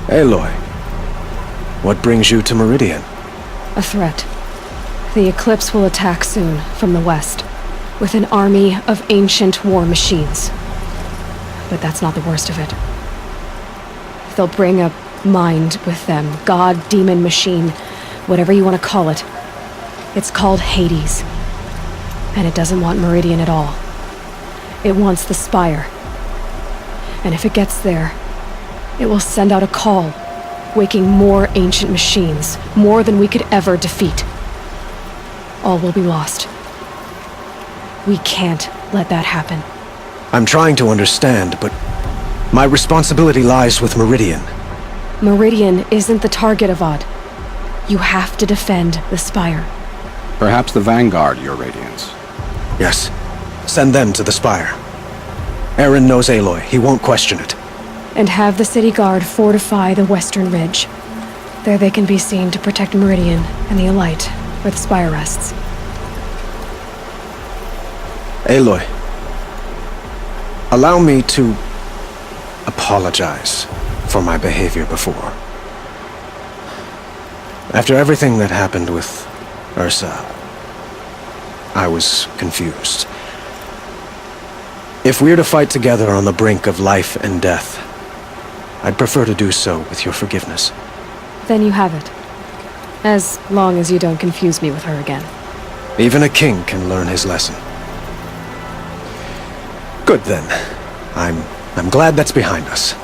Aloy, what brings you to Meridian? A threat. The Eclipse will attack soon, from the west, with an army of ancient war machines. But that's not the worst of it. They'll bring a mind with them, god, demon, machine, whatever you want to call it. It's called Hades. And it doesn't want Meridian at all. It wants the Spire. And if it gets there, it will send out a call, waking more ancient machines, more than we could ever defeat. All will be lost. We can't let that happen. I'm trying to understand, but my responsibility lies with Meridian. Meridian isn't the target, Avad. You have to defend the Spire. Perhaps the Vanguard, your Radiance. Yes. Send them to the Spire. Aaron knows Aloy. He won't question it. And have the City Guard fortify the western ridge. There they can be seen to protect Meridian and the Elite, where the Spire rests. Aloy, allow me to apologize for my behavior before. After everything that happened with Ursa, I was confused. If we're to fight together on the brink of life and death, I'd prefer to do so with your forgiveness. Then you have it. As long as you don't confuse me with her again. Even a king can learn his lesson. Good then. I'm glad that's behind us.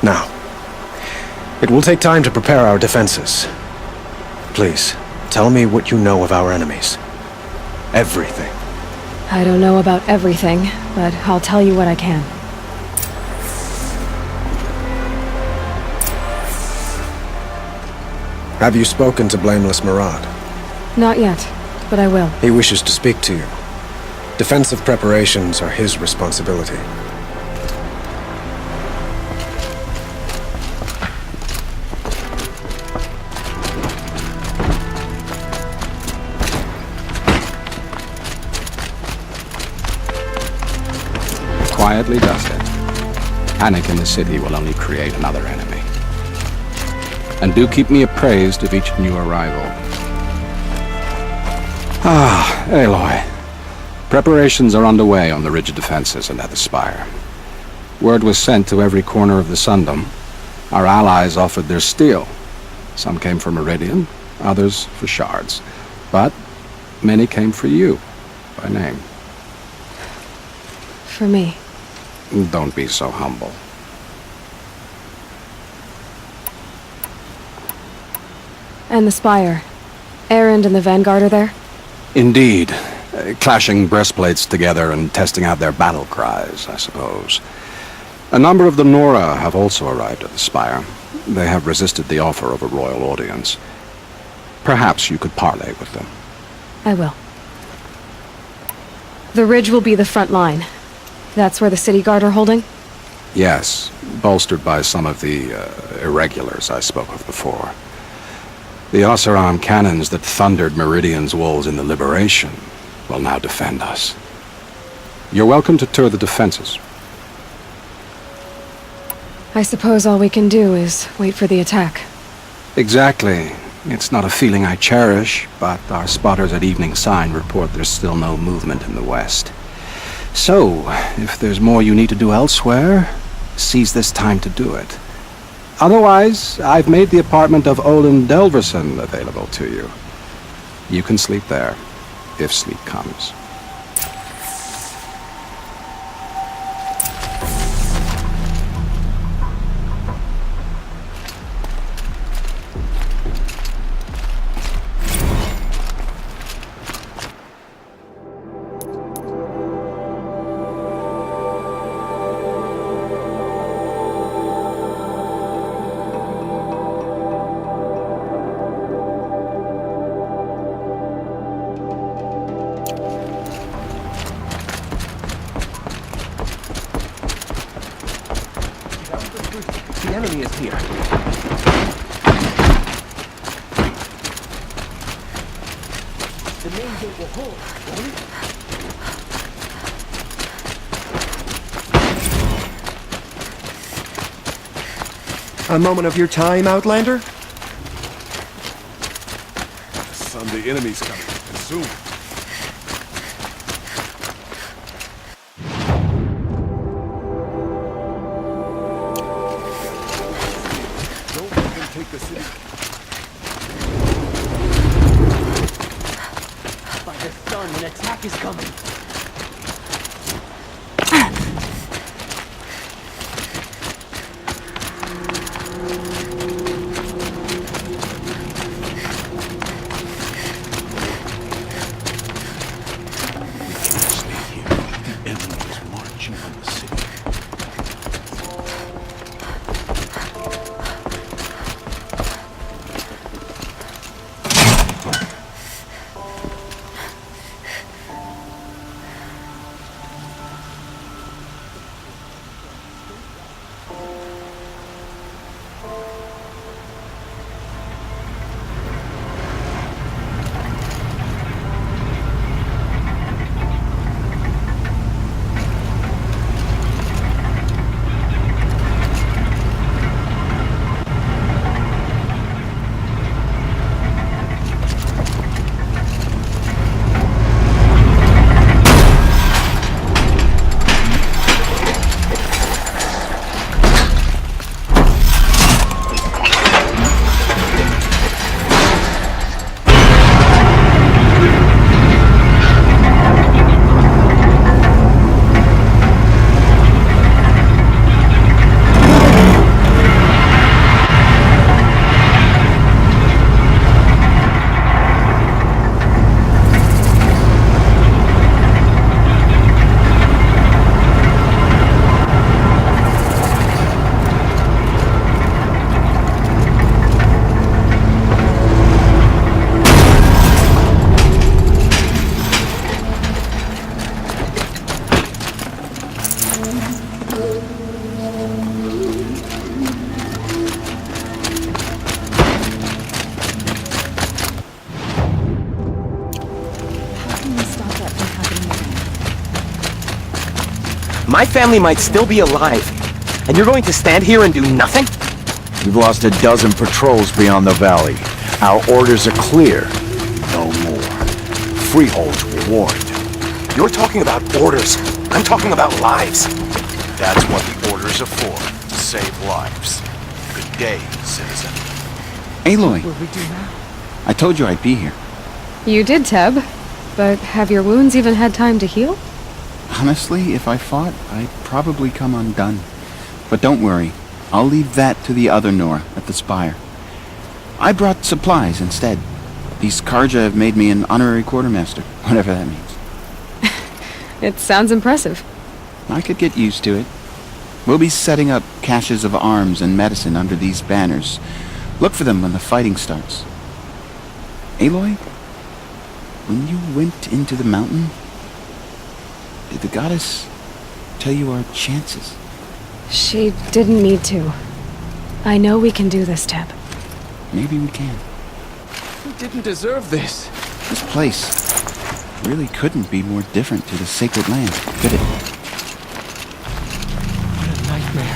Now, it will take time to prepare our defenses. Please, tell me what you know of our enemies. Everything. I don't know about everything, but I'll tell you what I can. Have you spoken to Blameless Murad? Not yet, but I will. He wishes to speak to you. Defensive preparations are his responsibility. Quietly does it. Panic in the city will only create another enemy. And do keep me appraised of each new arrival. Ah, Aloy. Preparations are underway on the ridge of defenses and at the Spire. Word was sent to every corner of the Sundom. Our allies offered their steel. Some came for Meridian, others for shards. But many came for you, by name. For me. Don't be so humble. And the Spire. Erend and the Vanguard are there? Indeed. Clashing breastplates together and testing out their battle cries, I suppose. A number of the Nora have also arrived at the Spire. They have resisted the offer of a royal audience. Perhaps you could parley with them. I will. The ridge will be the front line. That's where the City Guard are holding? Yes, bolstered by some of the irregulars I spoke of before. The Oseram cannons that thundered Meridian's walls in the Liberation will now defend us. You're welcome to tour the defenses. I suppose all we can do is wait for the attack. Exactly. It's not a feeling I cherish, but our spotters at Evening Sign report there's still no movement in the west. So, if there's more you need to do elsewhere, seize this time to do it. Otherwise, I've made the apartment of Olin Delverson available to you. You can sleep there, if sleep comes. The enemy is here. The main gate will hold, won't it? A moment of your time, Outlander? Son, the enemy's coming. And soon. Don't let them take the city. By the sun, an attack is coming. My family might still be alive, and you're going to stand here and do nothing? We've lost a dozen patrols beyond the valley. Our orders are clear. No more. Freehold's warned. You're talking about orders. I'm talking about lives. That's what the orders are for. To save lives. Good day, citizen. Aloy, What will we do now? I told you I'd be here. You did, Teb. But have your wounds even had time to heal? Honestly, if I fought, I'd probably come undone. But don't worry. I'll leave that to the other Nora at the Spire. I brought supplies instead. These Karja have made me an honorary quartermaster, whatever that means. It sounds impressive. I could get used to it. We'll be setting up caches of arms and medicine under these banners. Look for them when the fighting starts. Aloy, when you went into the mountain, did the goddess tell you our chances? She didn't need to. I know we can do this, Teb. Maybe we can. We didn't deserve this. This place really couldn't be more different to the sacred land, could it? What a nightmare.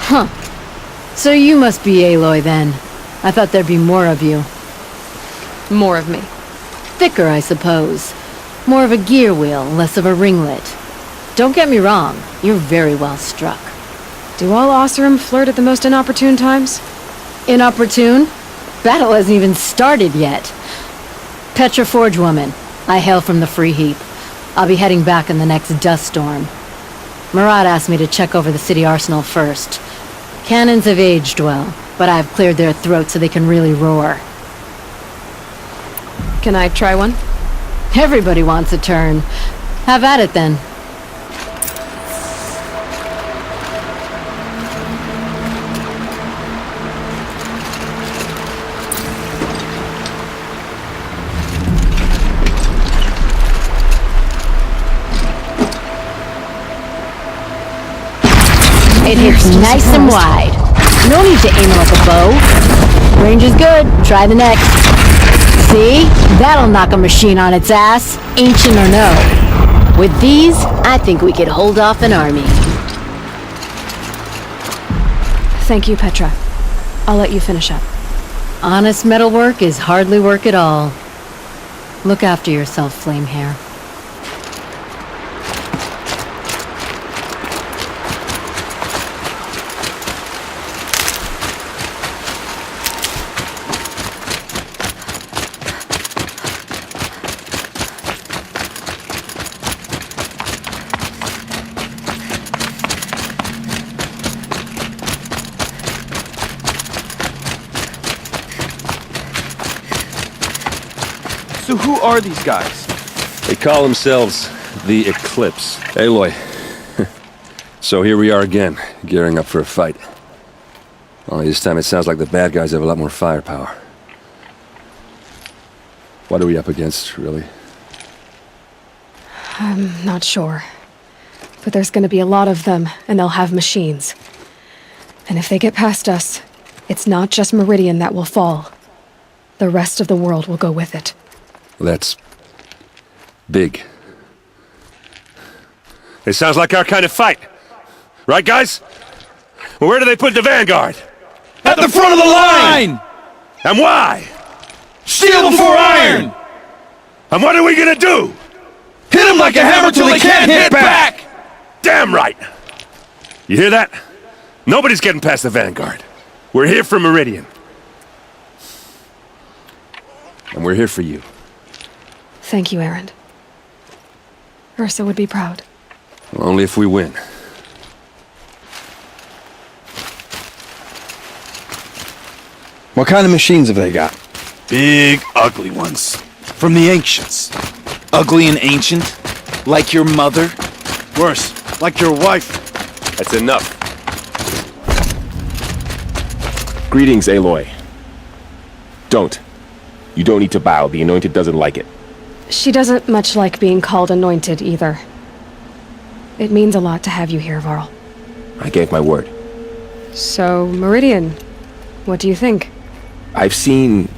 Huh. So you must be Aloy then. I thought there'd be more of you. More of me. Thicker, I suppose. More of a gear wheel, less of a ringlet. Don't get me wrong, you're very well struck. Do all Oseram flirt at the most inopportune times? Inopportune? Battle hasn't even started yet. Petra Forge woman. I hail from the Free Heap. I'll be heading back in the next dust storm. Murad asked me to check over the city arsenal first. Cannons have aged well, but I've cleared their throats so they can really roar. Can I try one? Everybody wants a turn. Have at it then. It hits nice and wide. No need to aim like a bow. Range is good. Try the next. See? That'll knock a machine on its ass, ancient or no. With these, I think we could hold off an army. Thank you, Petra. I'll let you finish up. Honest metalwork is hardly work at all. Look after yourself, Flamehair. So who are these guys? They call themselves the Eclipse. Aloy. So here we are again, gearing up for a fight. Only this time it sounds like the bad guys have a lot more firepower. What are we up against, really? I'm not sure. But there's gonna be a lot of them, and they'll have machines. And if they get past us, it's not just Meridian that will fall. The rest of the world will go with it. That's big. It sounds like our kind of fight. Right, guys? Well, where do they put the Vanguard? At the front of the line! And why? Steel before iron! And what are we gonna do? Hit them like a hammer till they can't hit back! Damn right! You hear that? Nobody's getting past the Vanguard. We're here for Meridian. And we're here for you. Thank you, Erend. Ursa would be proud. Well, only if we win. What kind of machines have they got? Big, ugly ones. From the ancients. Ugly and ancient? Like your mother? Worse, like your wife. That's enough. Greetings, Aloy. Don't. You don't need to bow. The Anointed doesn't like it. She doesn't much like being called Anointed, either. It means a lot to have you here, Varl. I gave my word. So, Meridian, what do you think? I've seen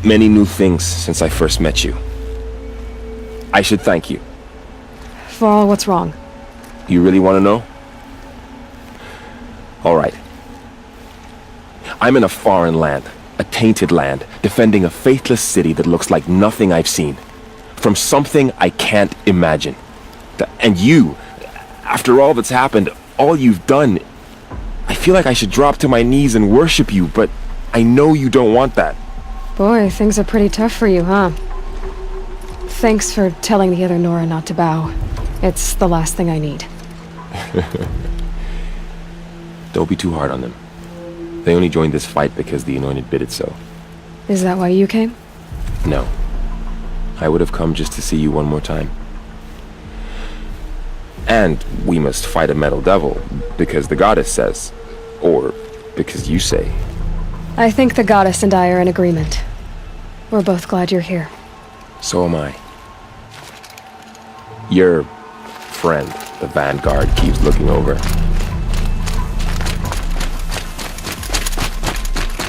many new things since I first met you. I should thank you. Varl, what's wrong? You really want to know? All right. I'm in a foreign land, a tainted land, defending a faithless city that looks like nothing I've seen. From something I can't imagine. And you, after all that's happened, all you've done, I feel like I should drop to my knees and worship you, but I know you don't want that. Boy, things are pretty tough for you, huh? Thanks for telling the other Nora not to bow. It's the last thing I need. Don't be too hard on them. They only joined this fight because the Anointed bid it so. Is that why you came? No. I would have come just to see you one more time. And we must fight a metal devil, because the goddess says. Or because you say. I think the goddess and I are in agreement. We're both glad you're here. So am I. Your friend, the Vanguard, keeps looking over.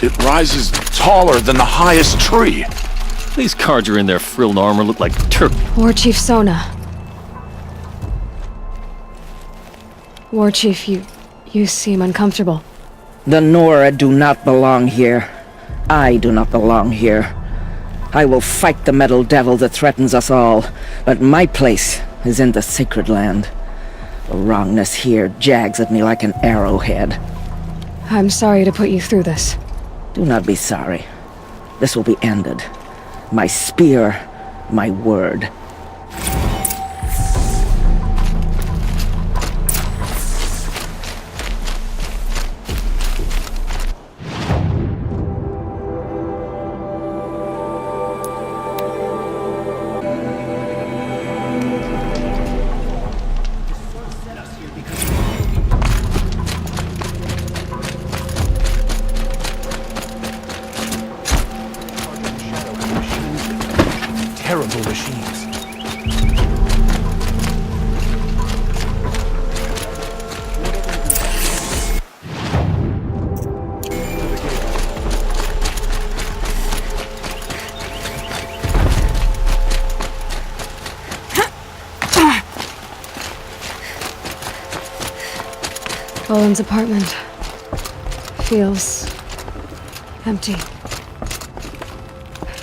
It rises taller than the highest tree. These cards are in their frilled armor look like Turk. War Chief Sona. War Chief, you seem uncomfortable. The Nora do not belong here. I do not belong here. I will fight the metal devil that threatens us all, but my place is in the sacred land. The wrongness here jags at me like an arrowhead. I'm sorry to put you through this. Do not be sorry. This will be ended. My spear, my word. Terrible machines. Owen's apartment feels empty.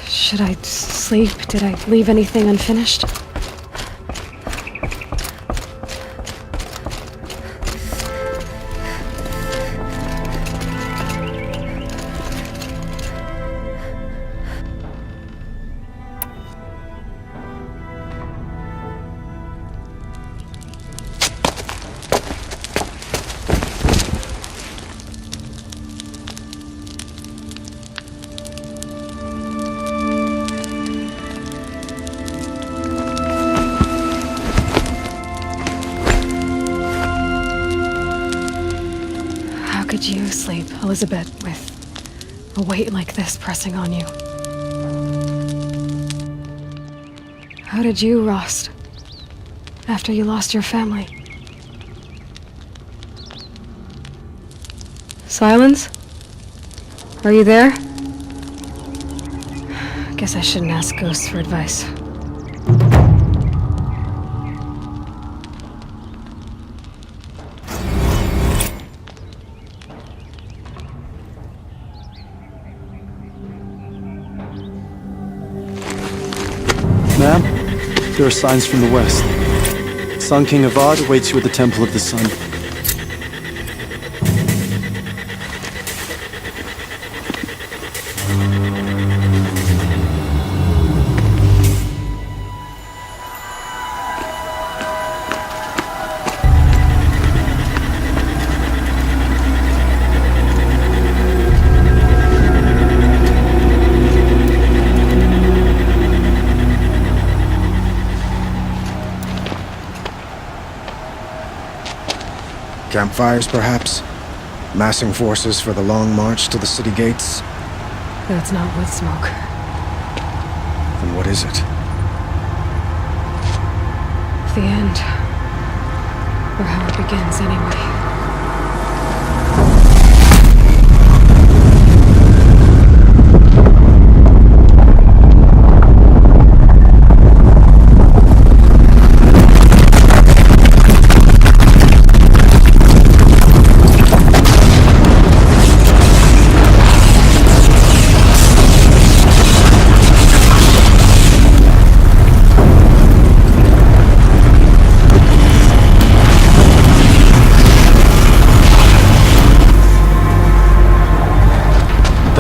Should I sleep? Did I leave anything unfinished? Could you sleep, Elizabeth, with a weight like this pressing on you? How did you rust after you lost your family? Silence? Are you there? Guess I shouldn't ask ghosts for advice. Ma'am, there are signs from the west. Sun King Avad awaits you at the Temple of the Sun. Campfires, perhaps? Massing forces for the long march to the city gates? That's not wood smoke. Then what is it? The end. Or how it begins, anyway.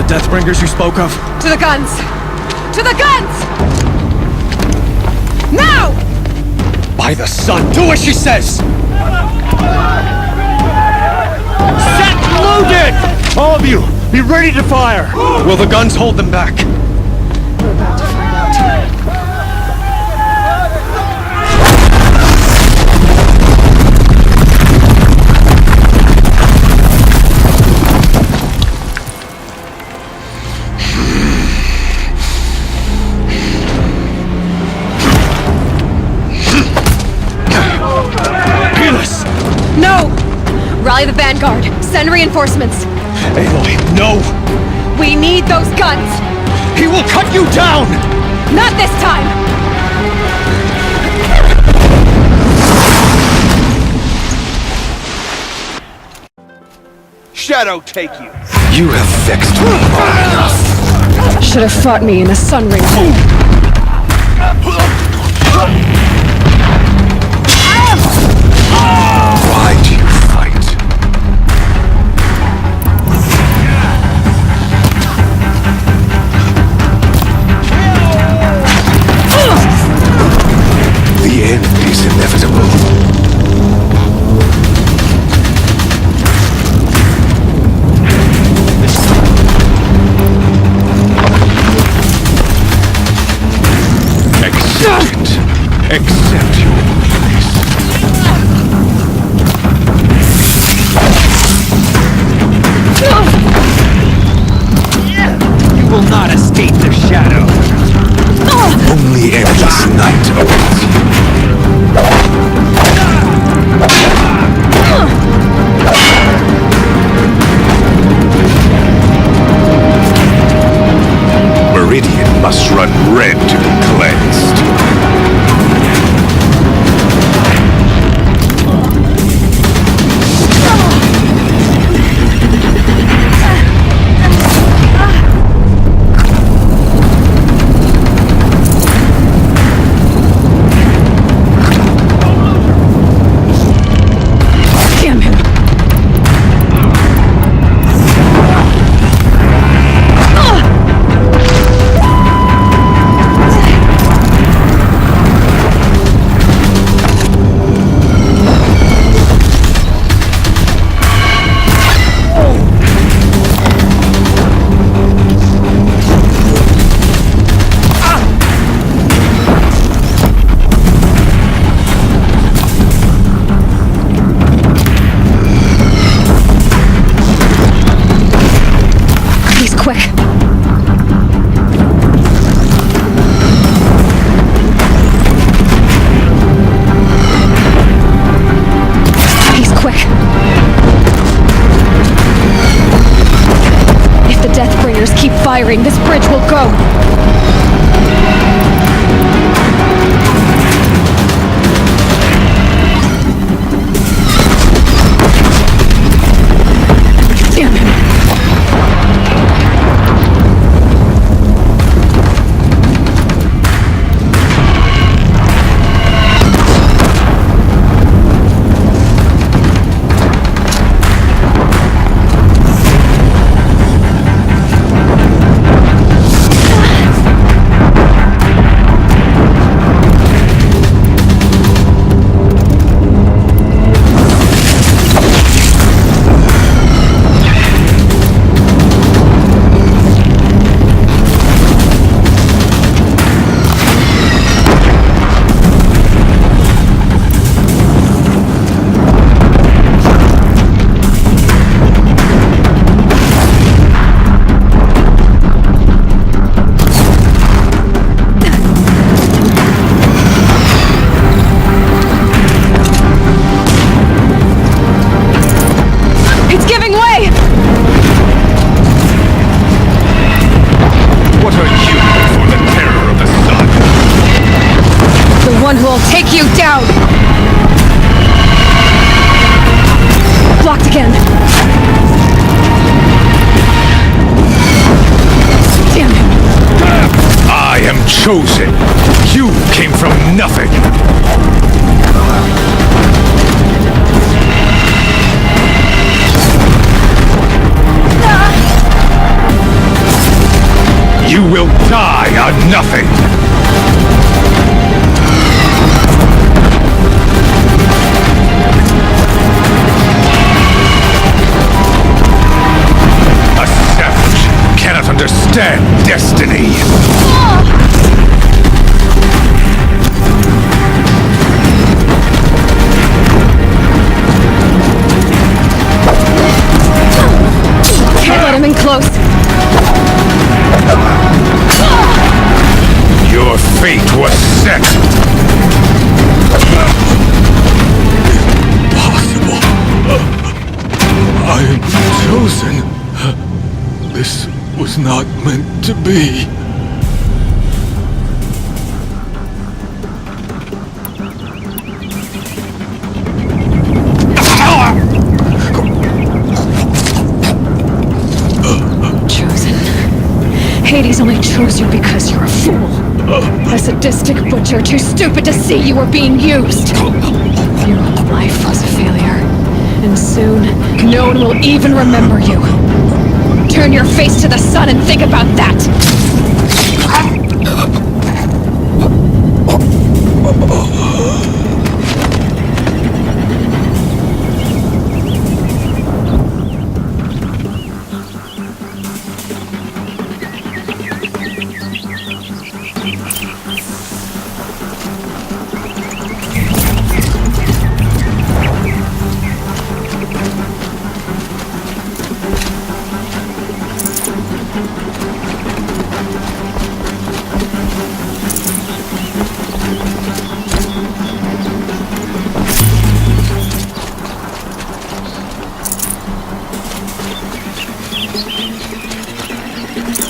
Deathbringers you spoke of? To the guns! To the guns! Now! By the sun, do as she says! Set loaded! All of you, be ready to fire! Will the guns hold them back? We're about to find out. No! Rally the vanguard. Send reinforcements. Aloy, no! We need those guns! He will cut you down! Not this time! Shadow take you! You have vexed me long enough. Should have fought me in the sun ring. Why do you fight? The end is inevitable. Accept it. Accept your place. You will not escape the shadow. Only endless night awaits you. Meridian must run red to be cleansed. one who will take you down! Blocked again. Damn it. I am chosen. You came from nothing. You will die on nothing. A savage cannot understand destiny. Can't let him in close. Your fate was set. Impossible. I am chosen. This was not meant to be. Hades only chose you because you're a fool. A sadistic butcher too stupid to see you were being used. Your whole life was a failure. And soon, no one will even remember you. Turn your face to the sun and think about that!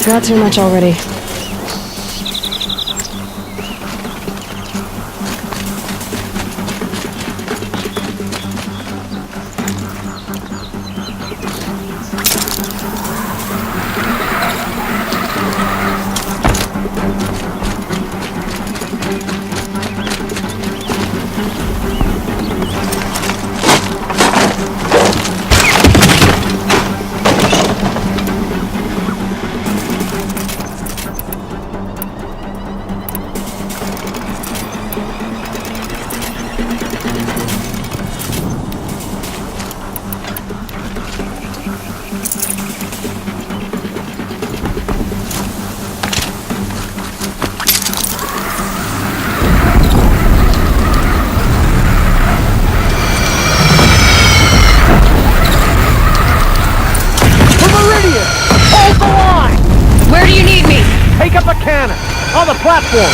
Not too much already. On the platform!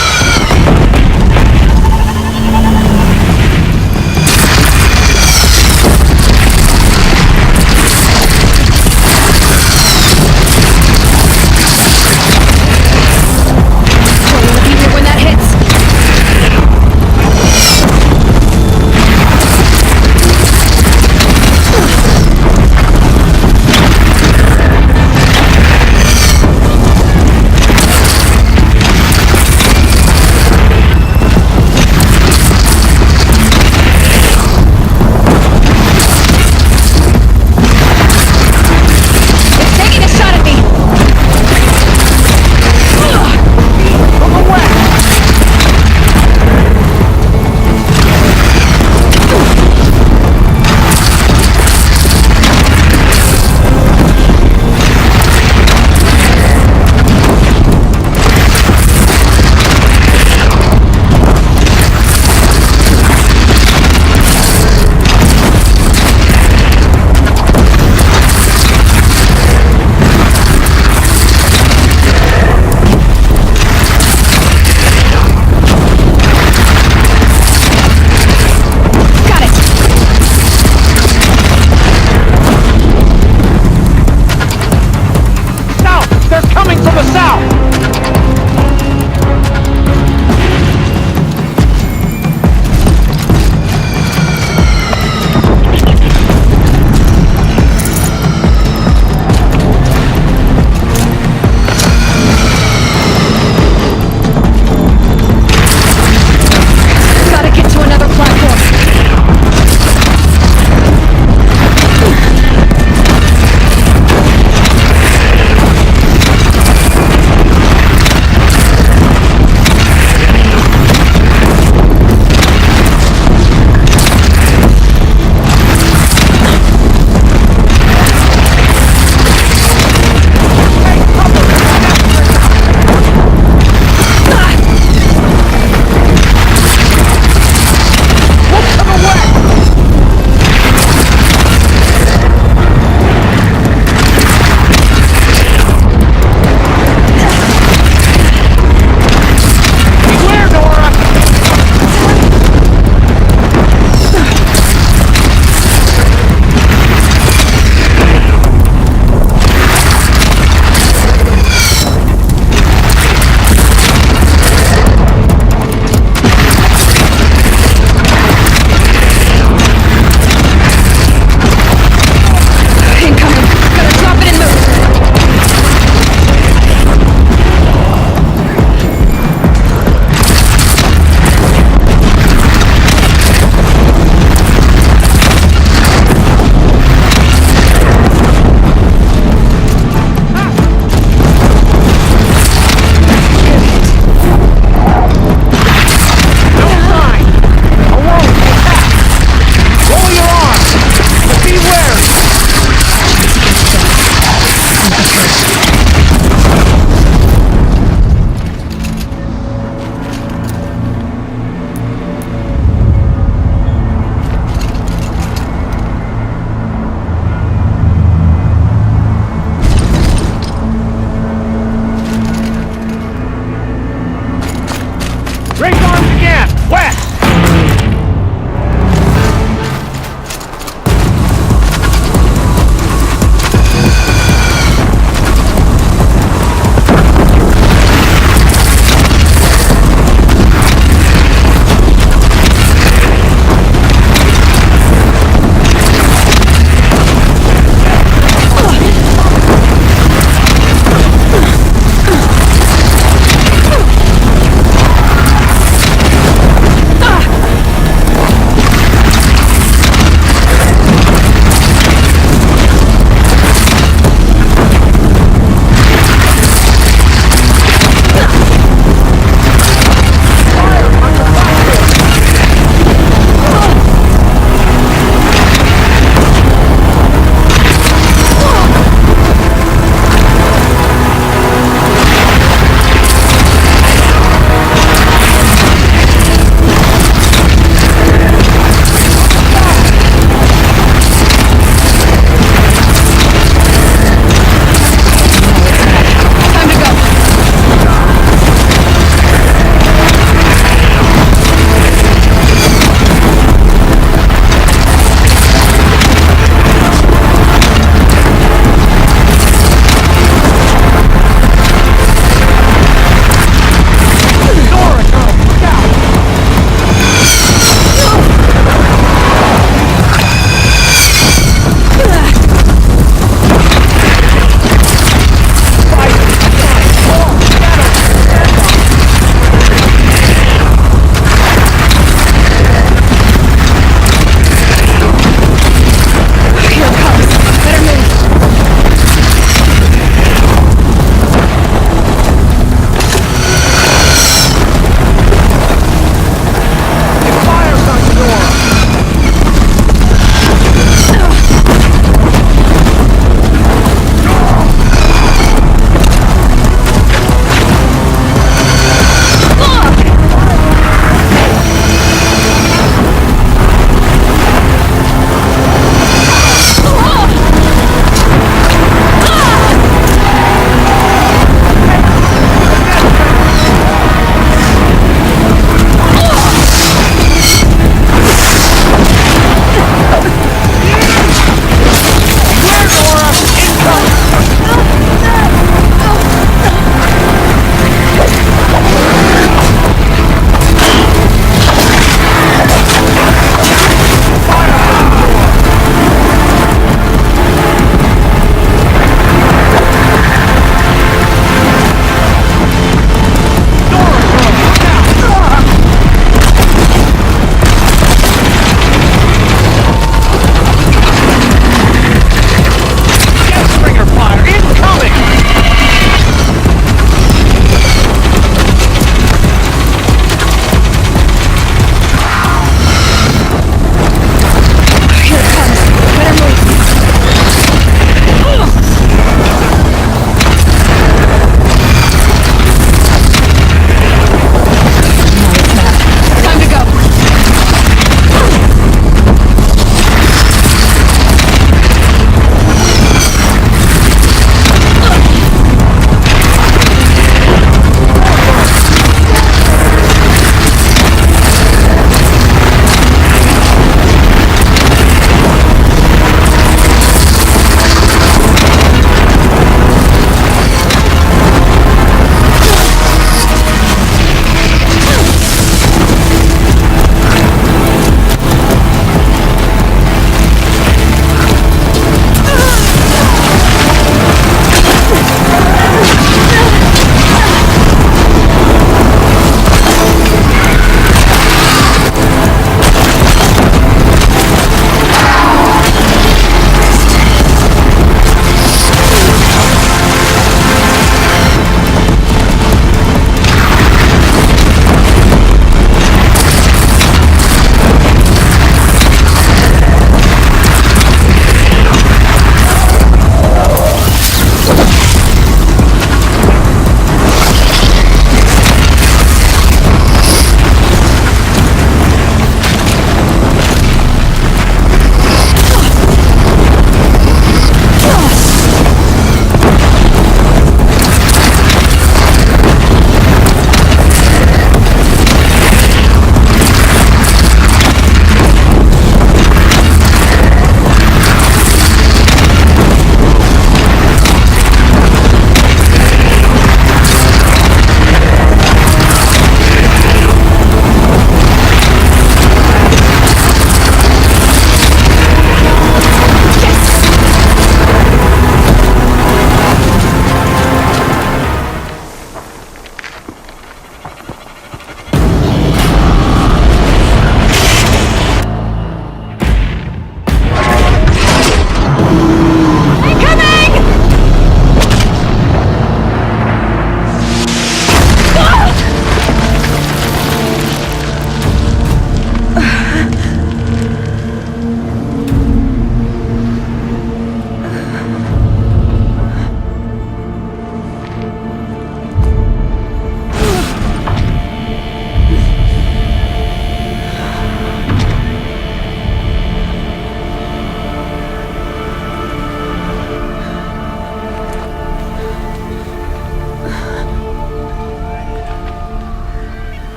West! Ah!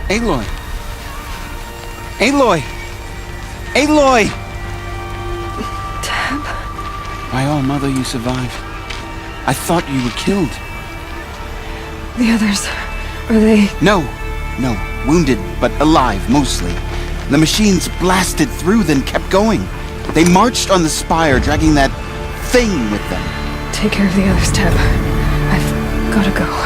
Aloy! Aloy! Aloy! Tab? My own mother, you survived. I thought you were killed. The others, are they... No, wounded, but alive, mostly. The machines blasted through, then kept going. They marched on the spire, dragging that thing with them. Take care of the others, Tab. I've gotta go.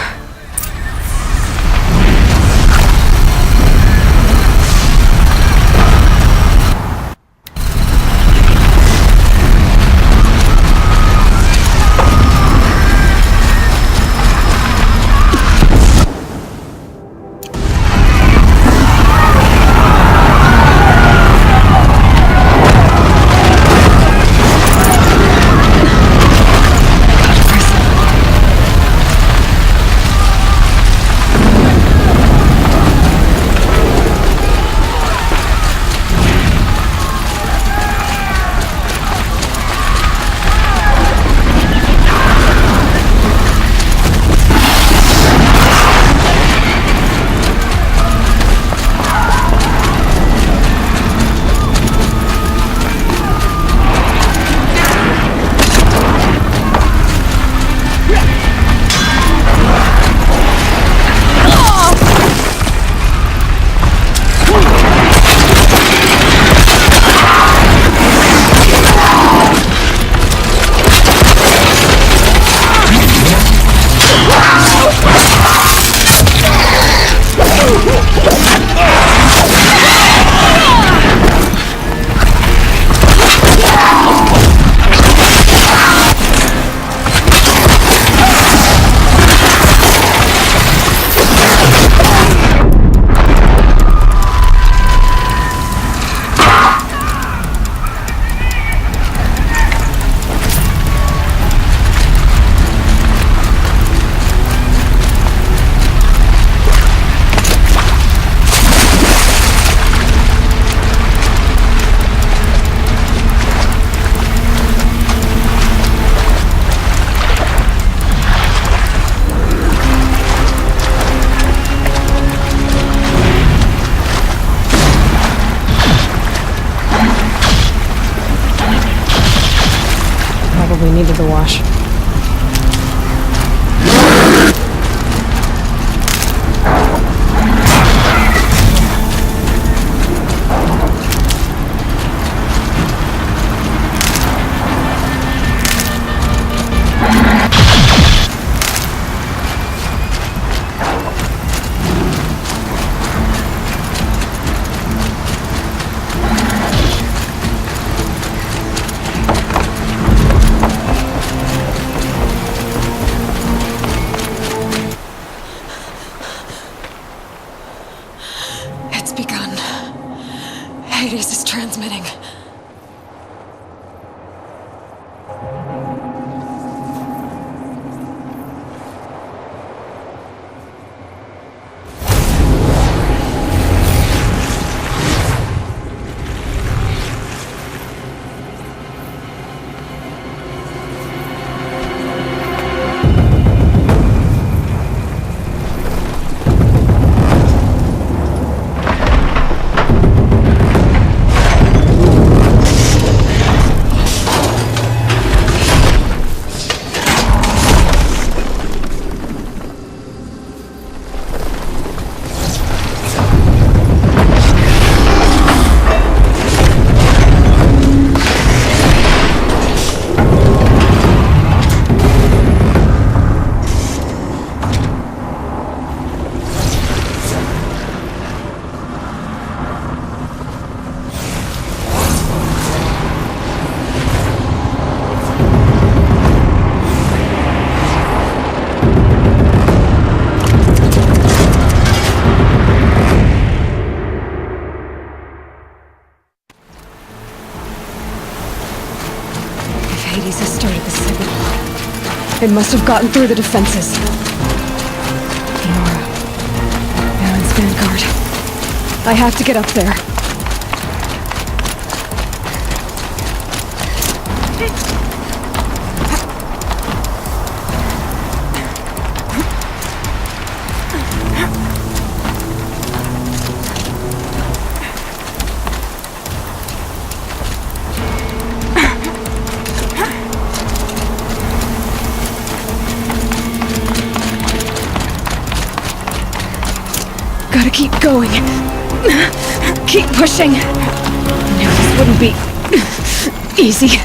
Probably needed the wash. Hades is transmitting. Hades has started the signal. It must have gotten through the defenses. Nora. Baron's vanguard. I have to get up there. Gotta keep going. Keep pushing. I knew this wouldn't be easy.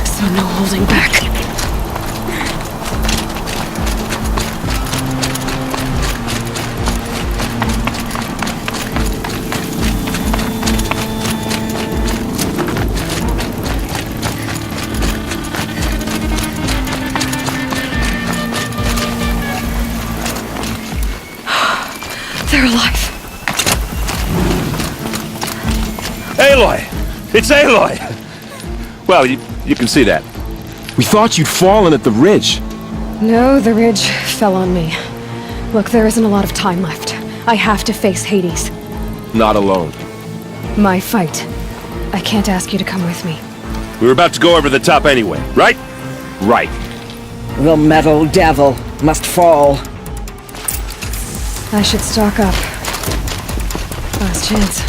So no holding back. They're alive. Aloy! It's Aloy! Well, you can see that. We thought you'd fallen at the ridge. No, the ridge fell on me. Look, there isn't a lot of time left. I have to face Hades. Not alone. My fight. I can't ask you to come with me. We were about to go over the top anyway, right? Right. The metal devil must fall. I should stock up. Last chance.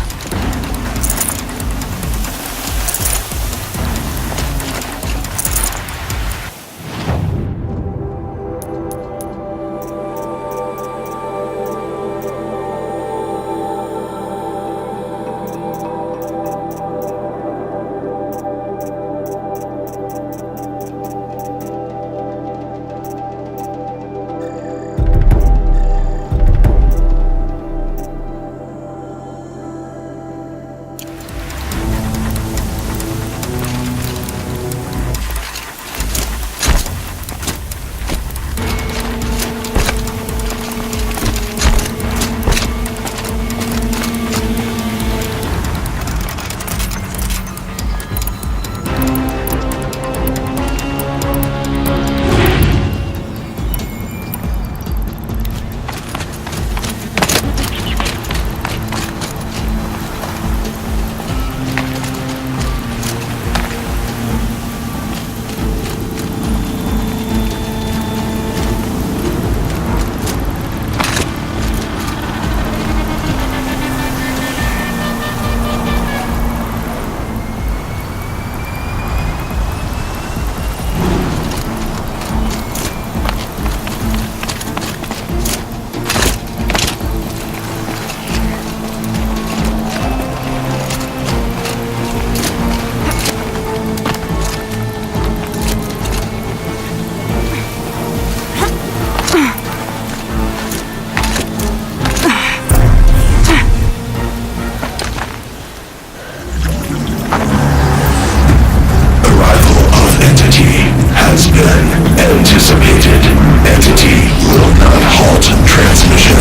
Anticipated. Entity will not halt transmission.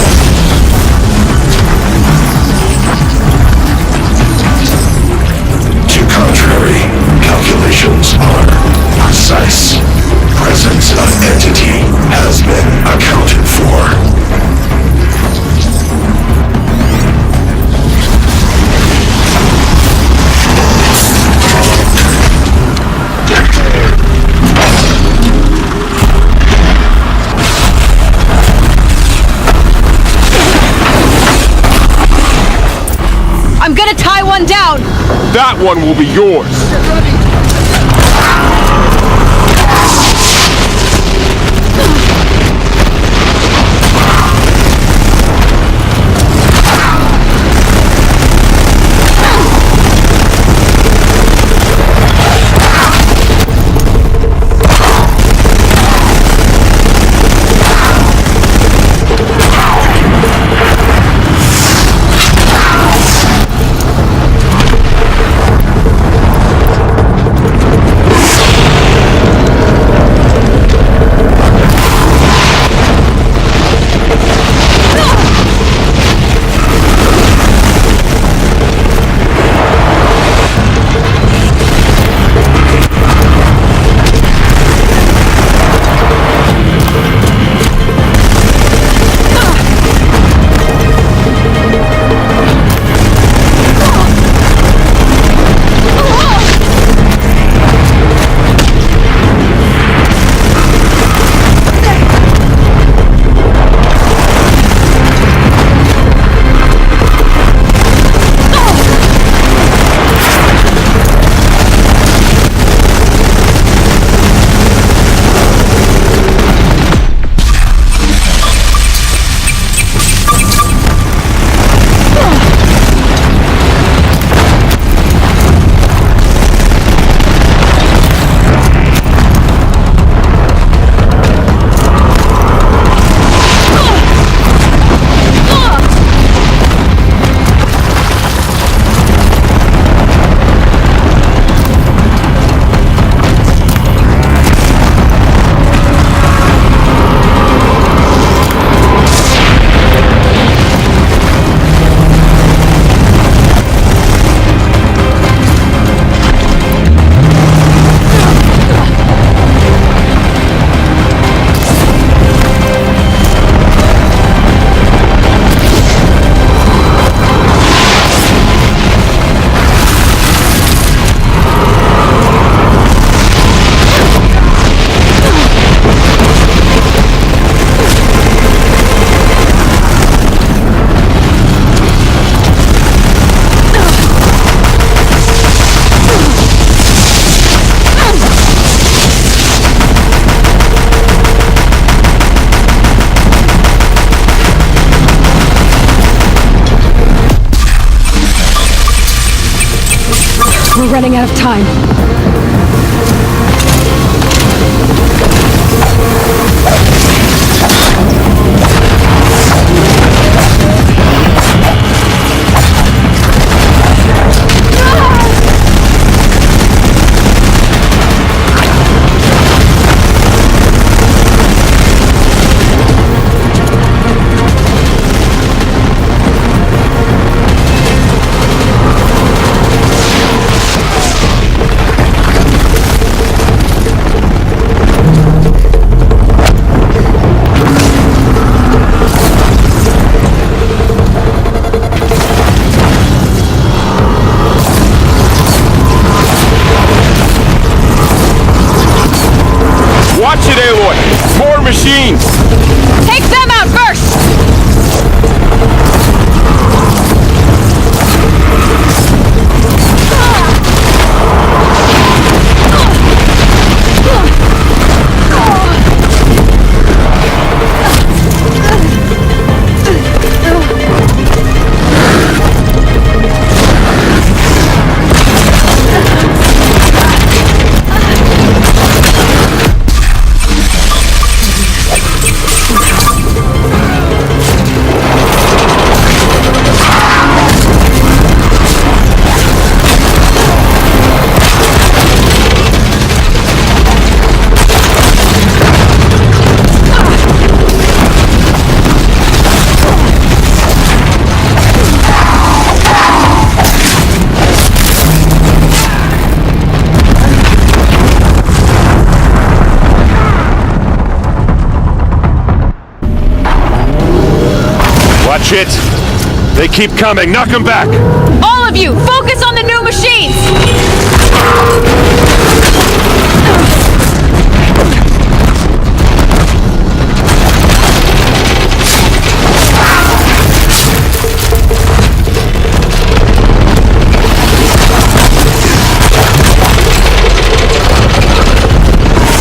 To contrary, calculations are precise. Presence of entity has been accounted for. I'm gonna tie one down! That one will be yours! Get ready! We're running out of time. Watch it, Aloy! More machines! Take them out first! Watch it! They keep coming! Knock them back! All of you, focus on the new machines!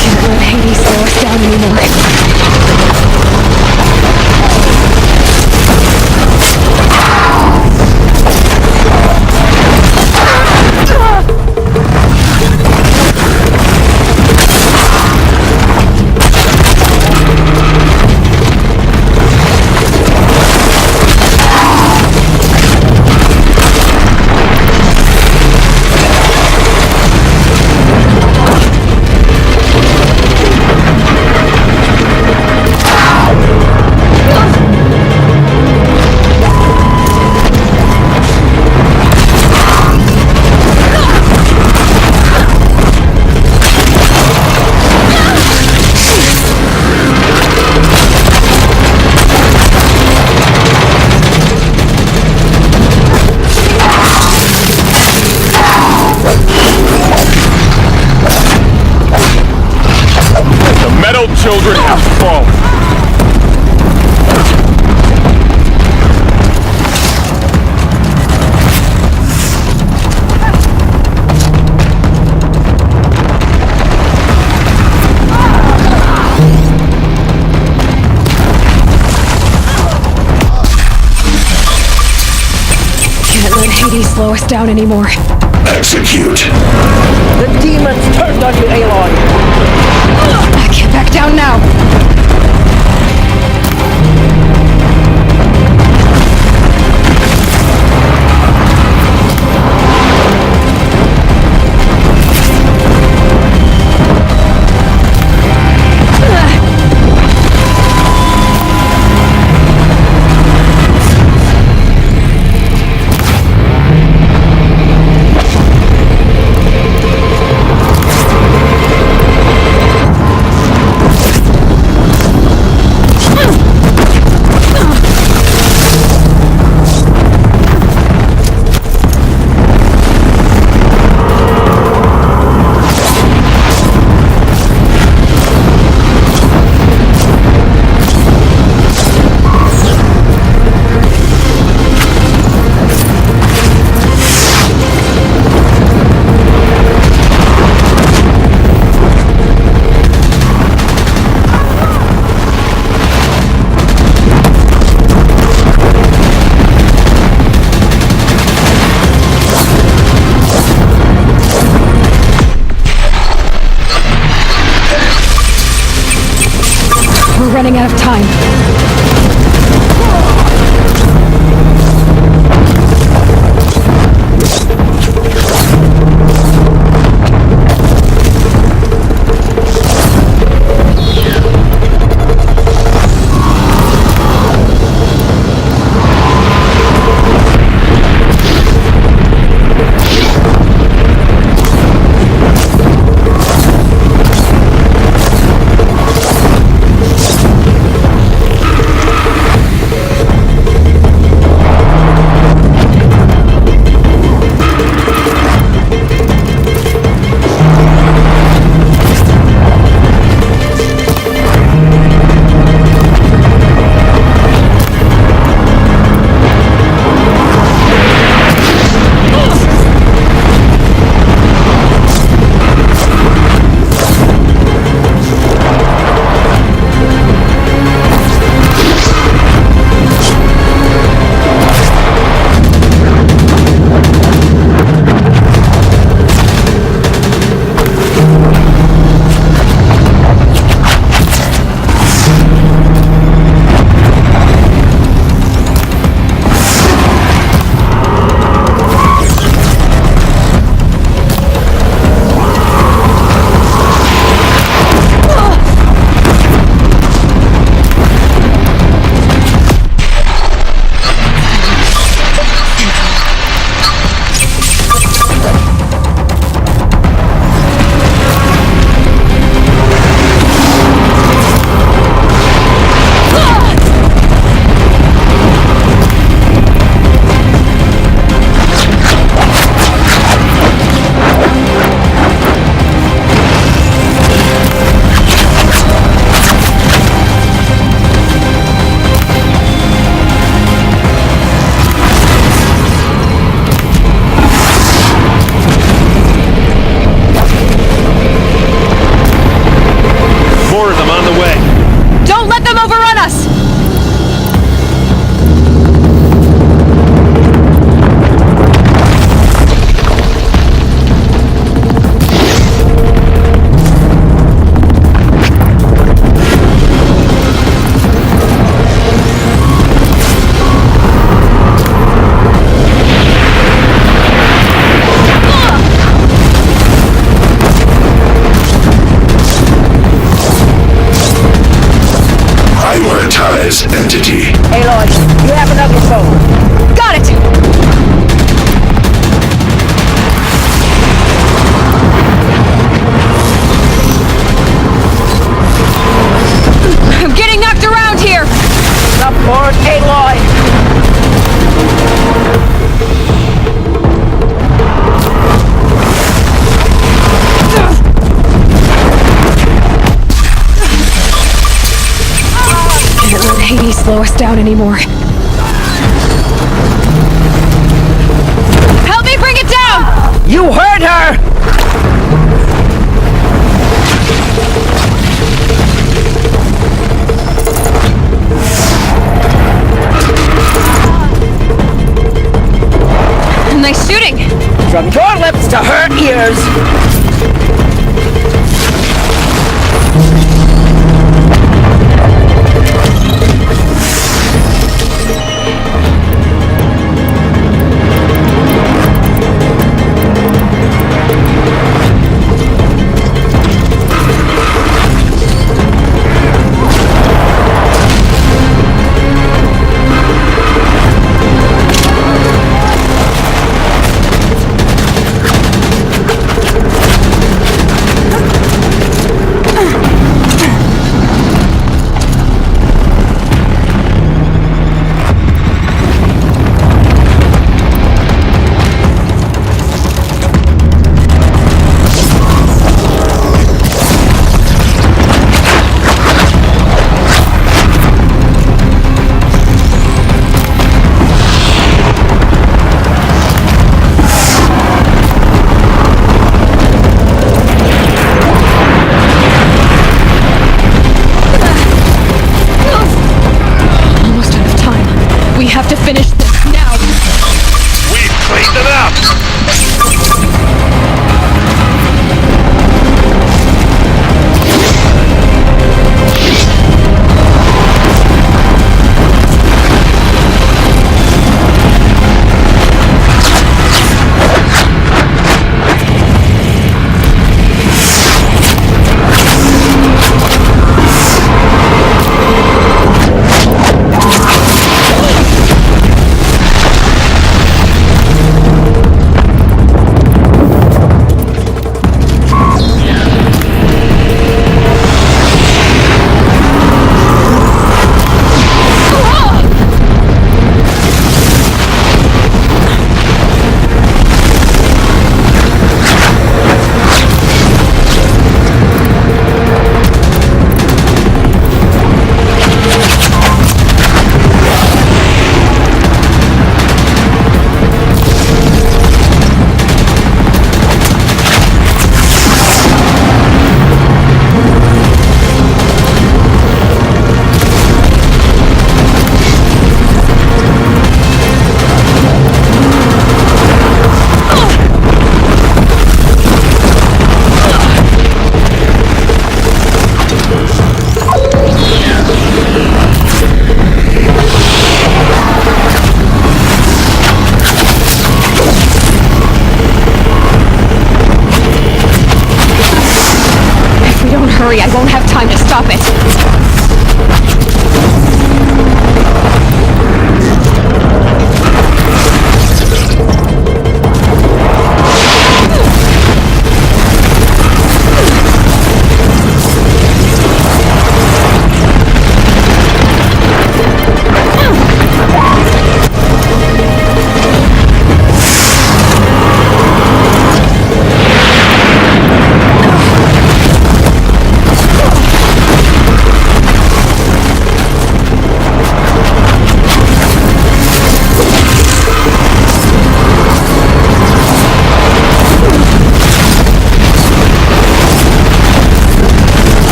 Can't let Hades slow us down anymore. Children have fallen. Can't let Hades slow us down anymore. Execute. The demons turned on you, Aloy! Get back down now! running out of time. Entity. Aloy, you have another phone. Got it! I'm getting knocked around here! Support Aloy! Can't let Hades slow us down anymore. Help me bring it down! You heard her! Nice shooting! From your lips to her ears!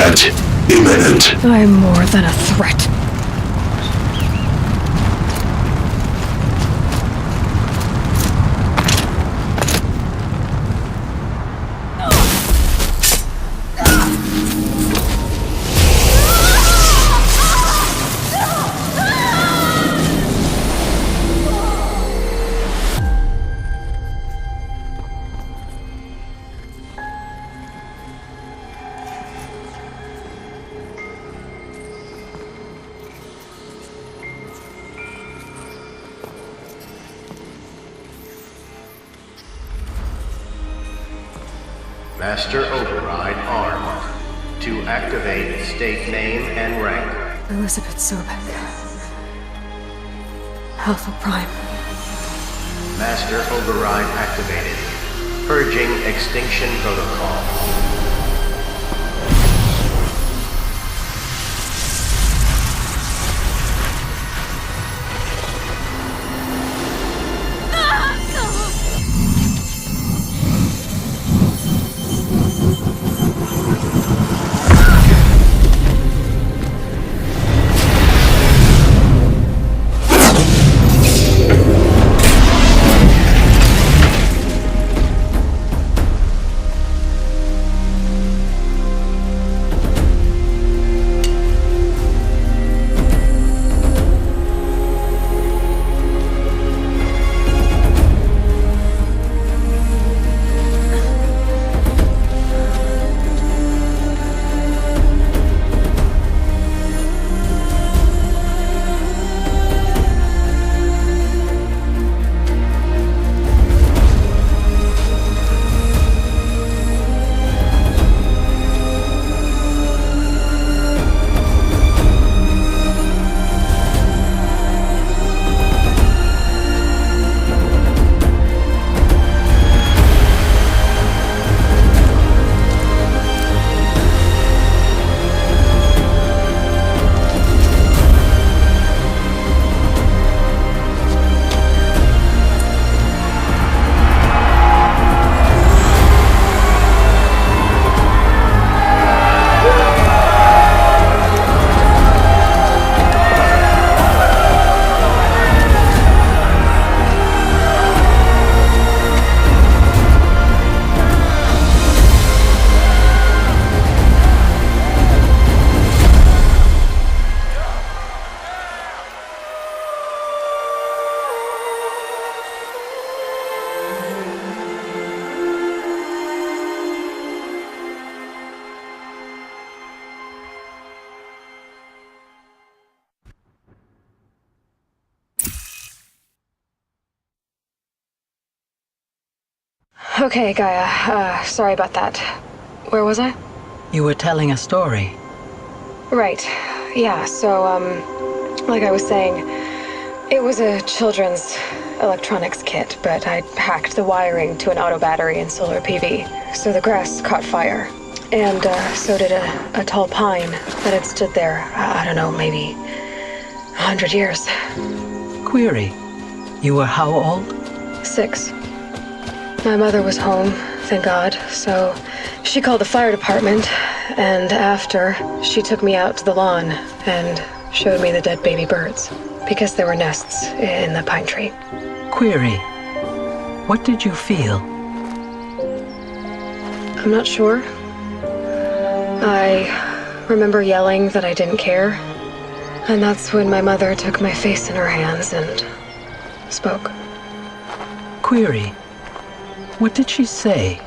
Threat imminent. I'm more than a threat. Master Override armed. To activate, state name and rank. Elizabeth Sobek. Alpha Prime. Master Override activated. Purging Extinction Protocol. Okay, Gaia. Sorry about that. Where was I? You were telling a story. Right. Yeah, so, like I was saying, it was a children's electronics kit, but I hacked the wiring to an auto battery and solar PV. So the grass caught fire. And, so did a tall pine that had stood there, I don't know, maybe 100 years. Query. You were how old? 6. My mother was home, thank God, so she called the fire department, and after, she took me out to the lawn and showed me the dead baby birds, because there were nests in the pine tree. Query. What did you feel? I'm not sure. I remember yelling that I didn't care, and that's when my mother took my face in her hands and spoke. Query. What did she say?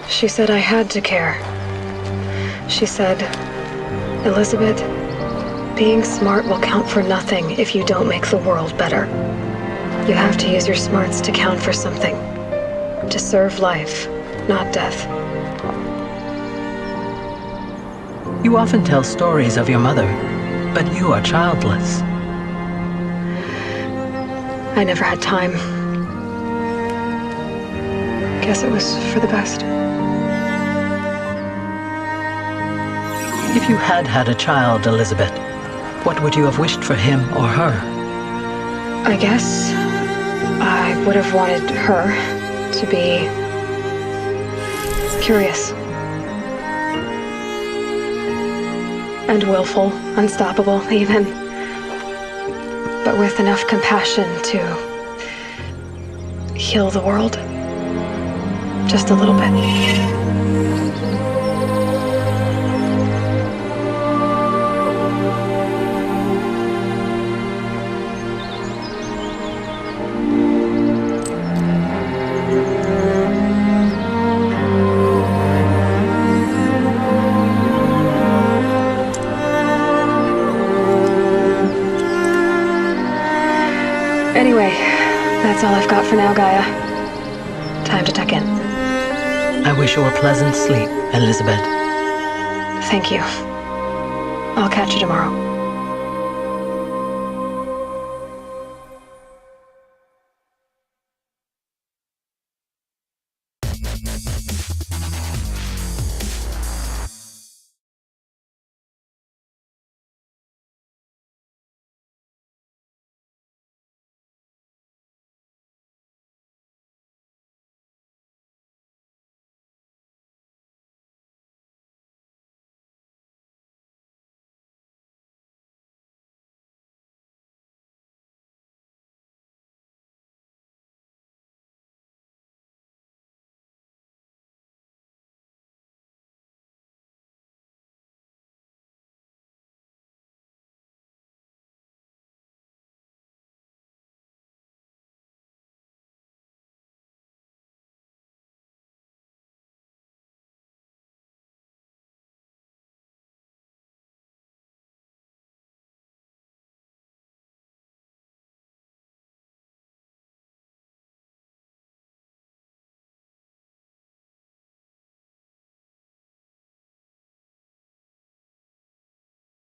She said I had to care. She said, Elizabeth, being smart will count for nothing if you don't make the world better. You have to use your smarts to count for something. To serve life, not death. You often tell stories of your mother, but you are childless. I never had time. Guess it was for the best. If you had had a child, Elizabeth, what would you have wished for him or her? I guess I would have wanted her to be curious. And willful, unstoppable, even. But with enough compassion to heal the world. Just a little bit. Anyway, that's all I've got for now, Gaia. Time to tuck in. I wish you a pleasant sleep, Elizabeth. Thank you. I'll catch you tomorrow.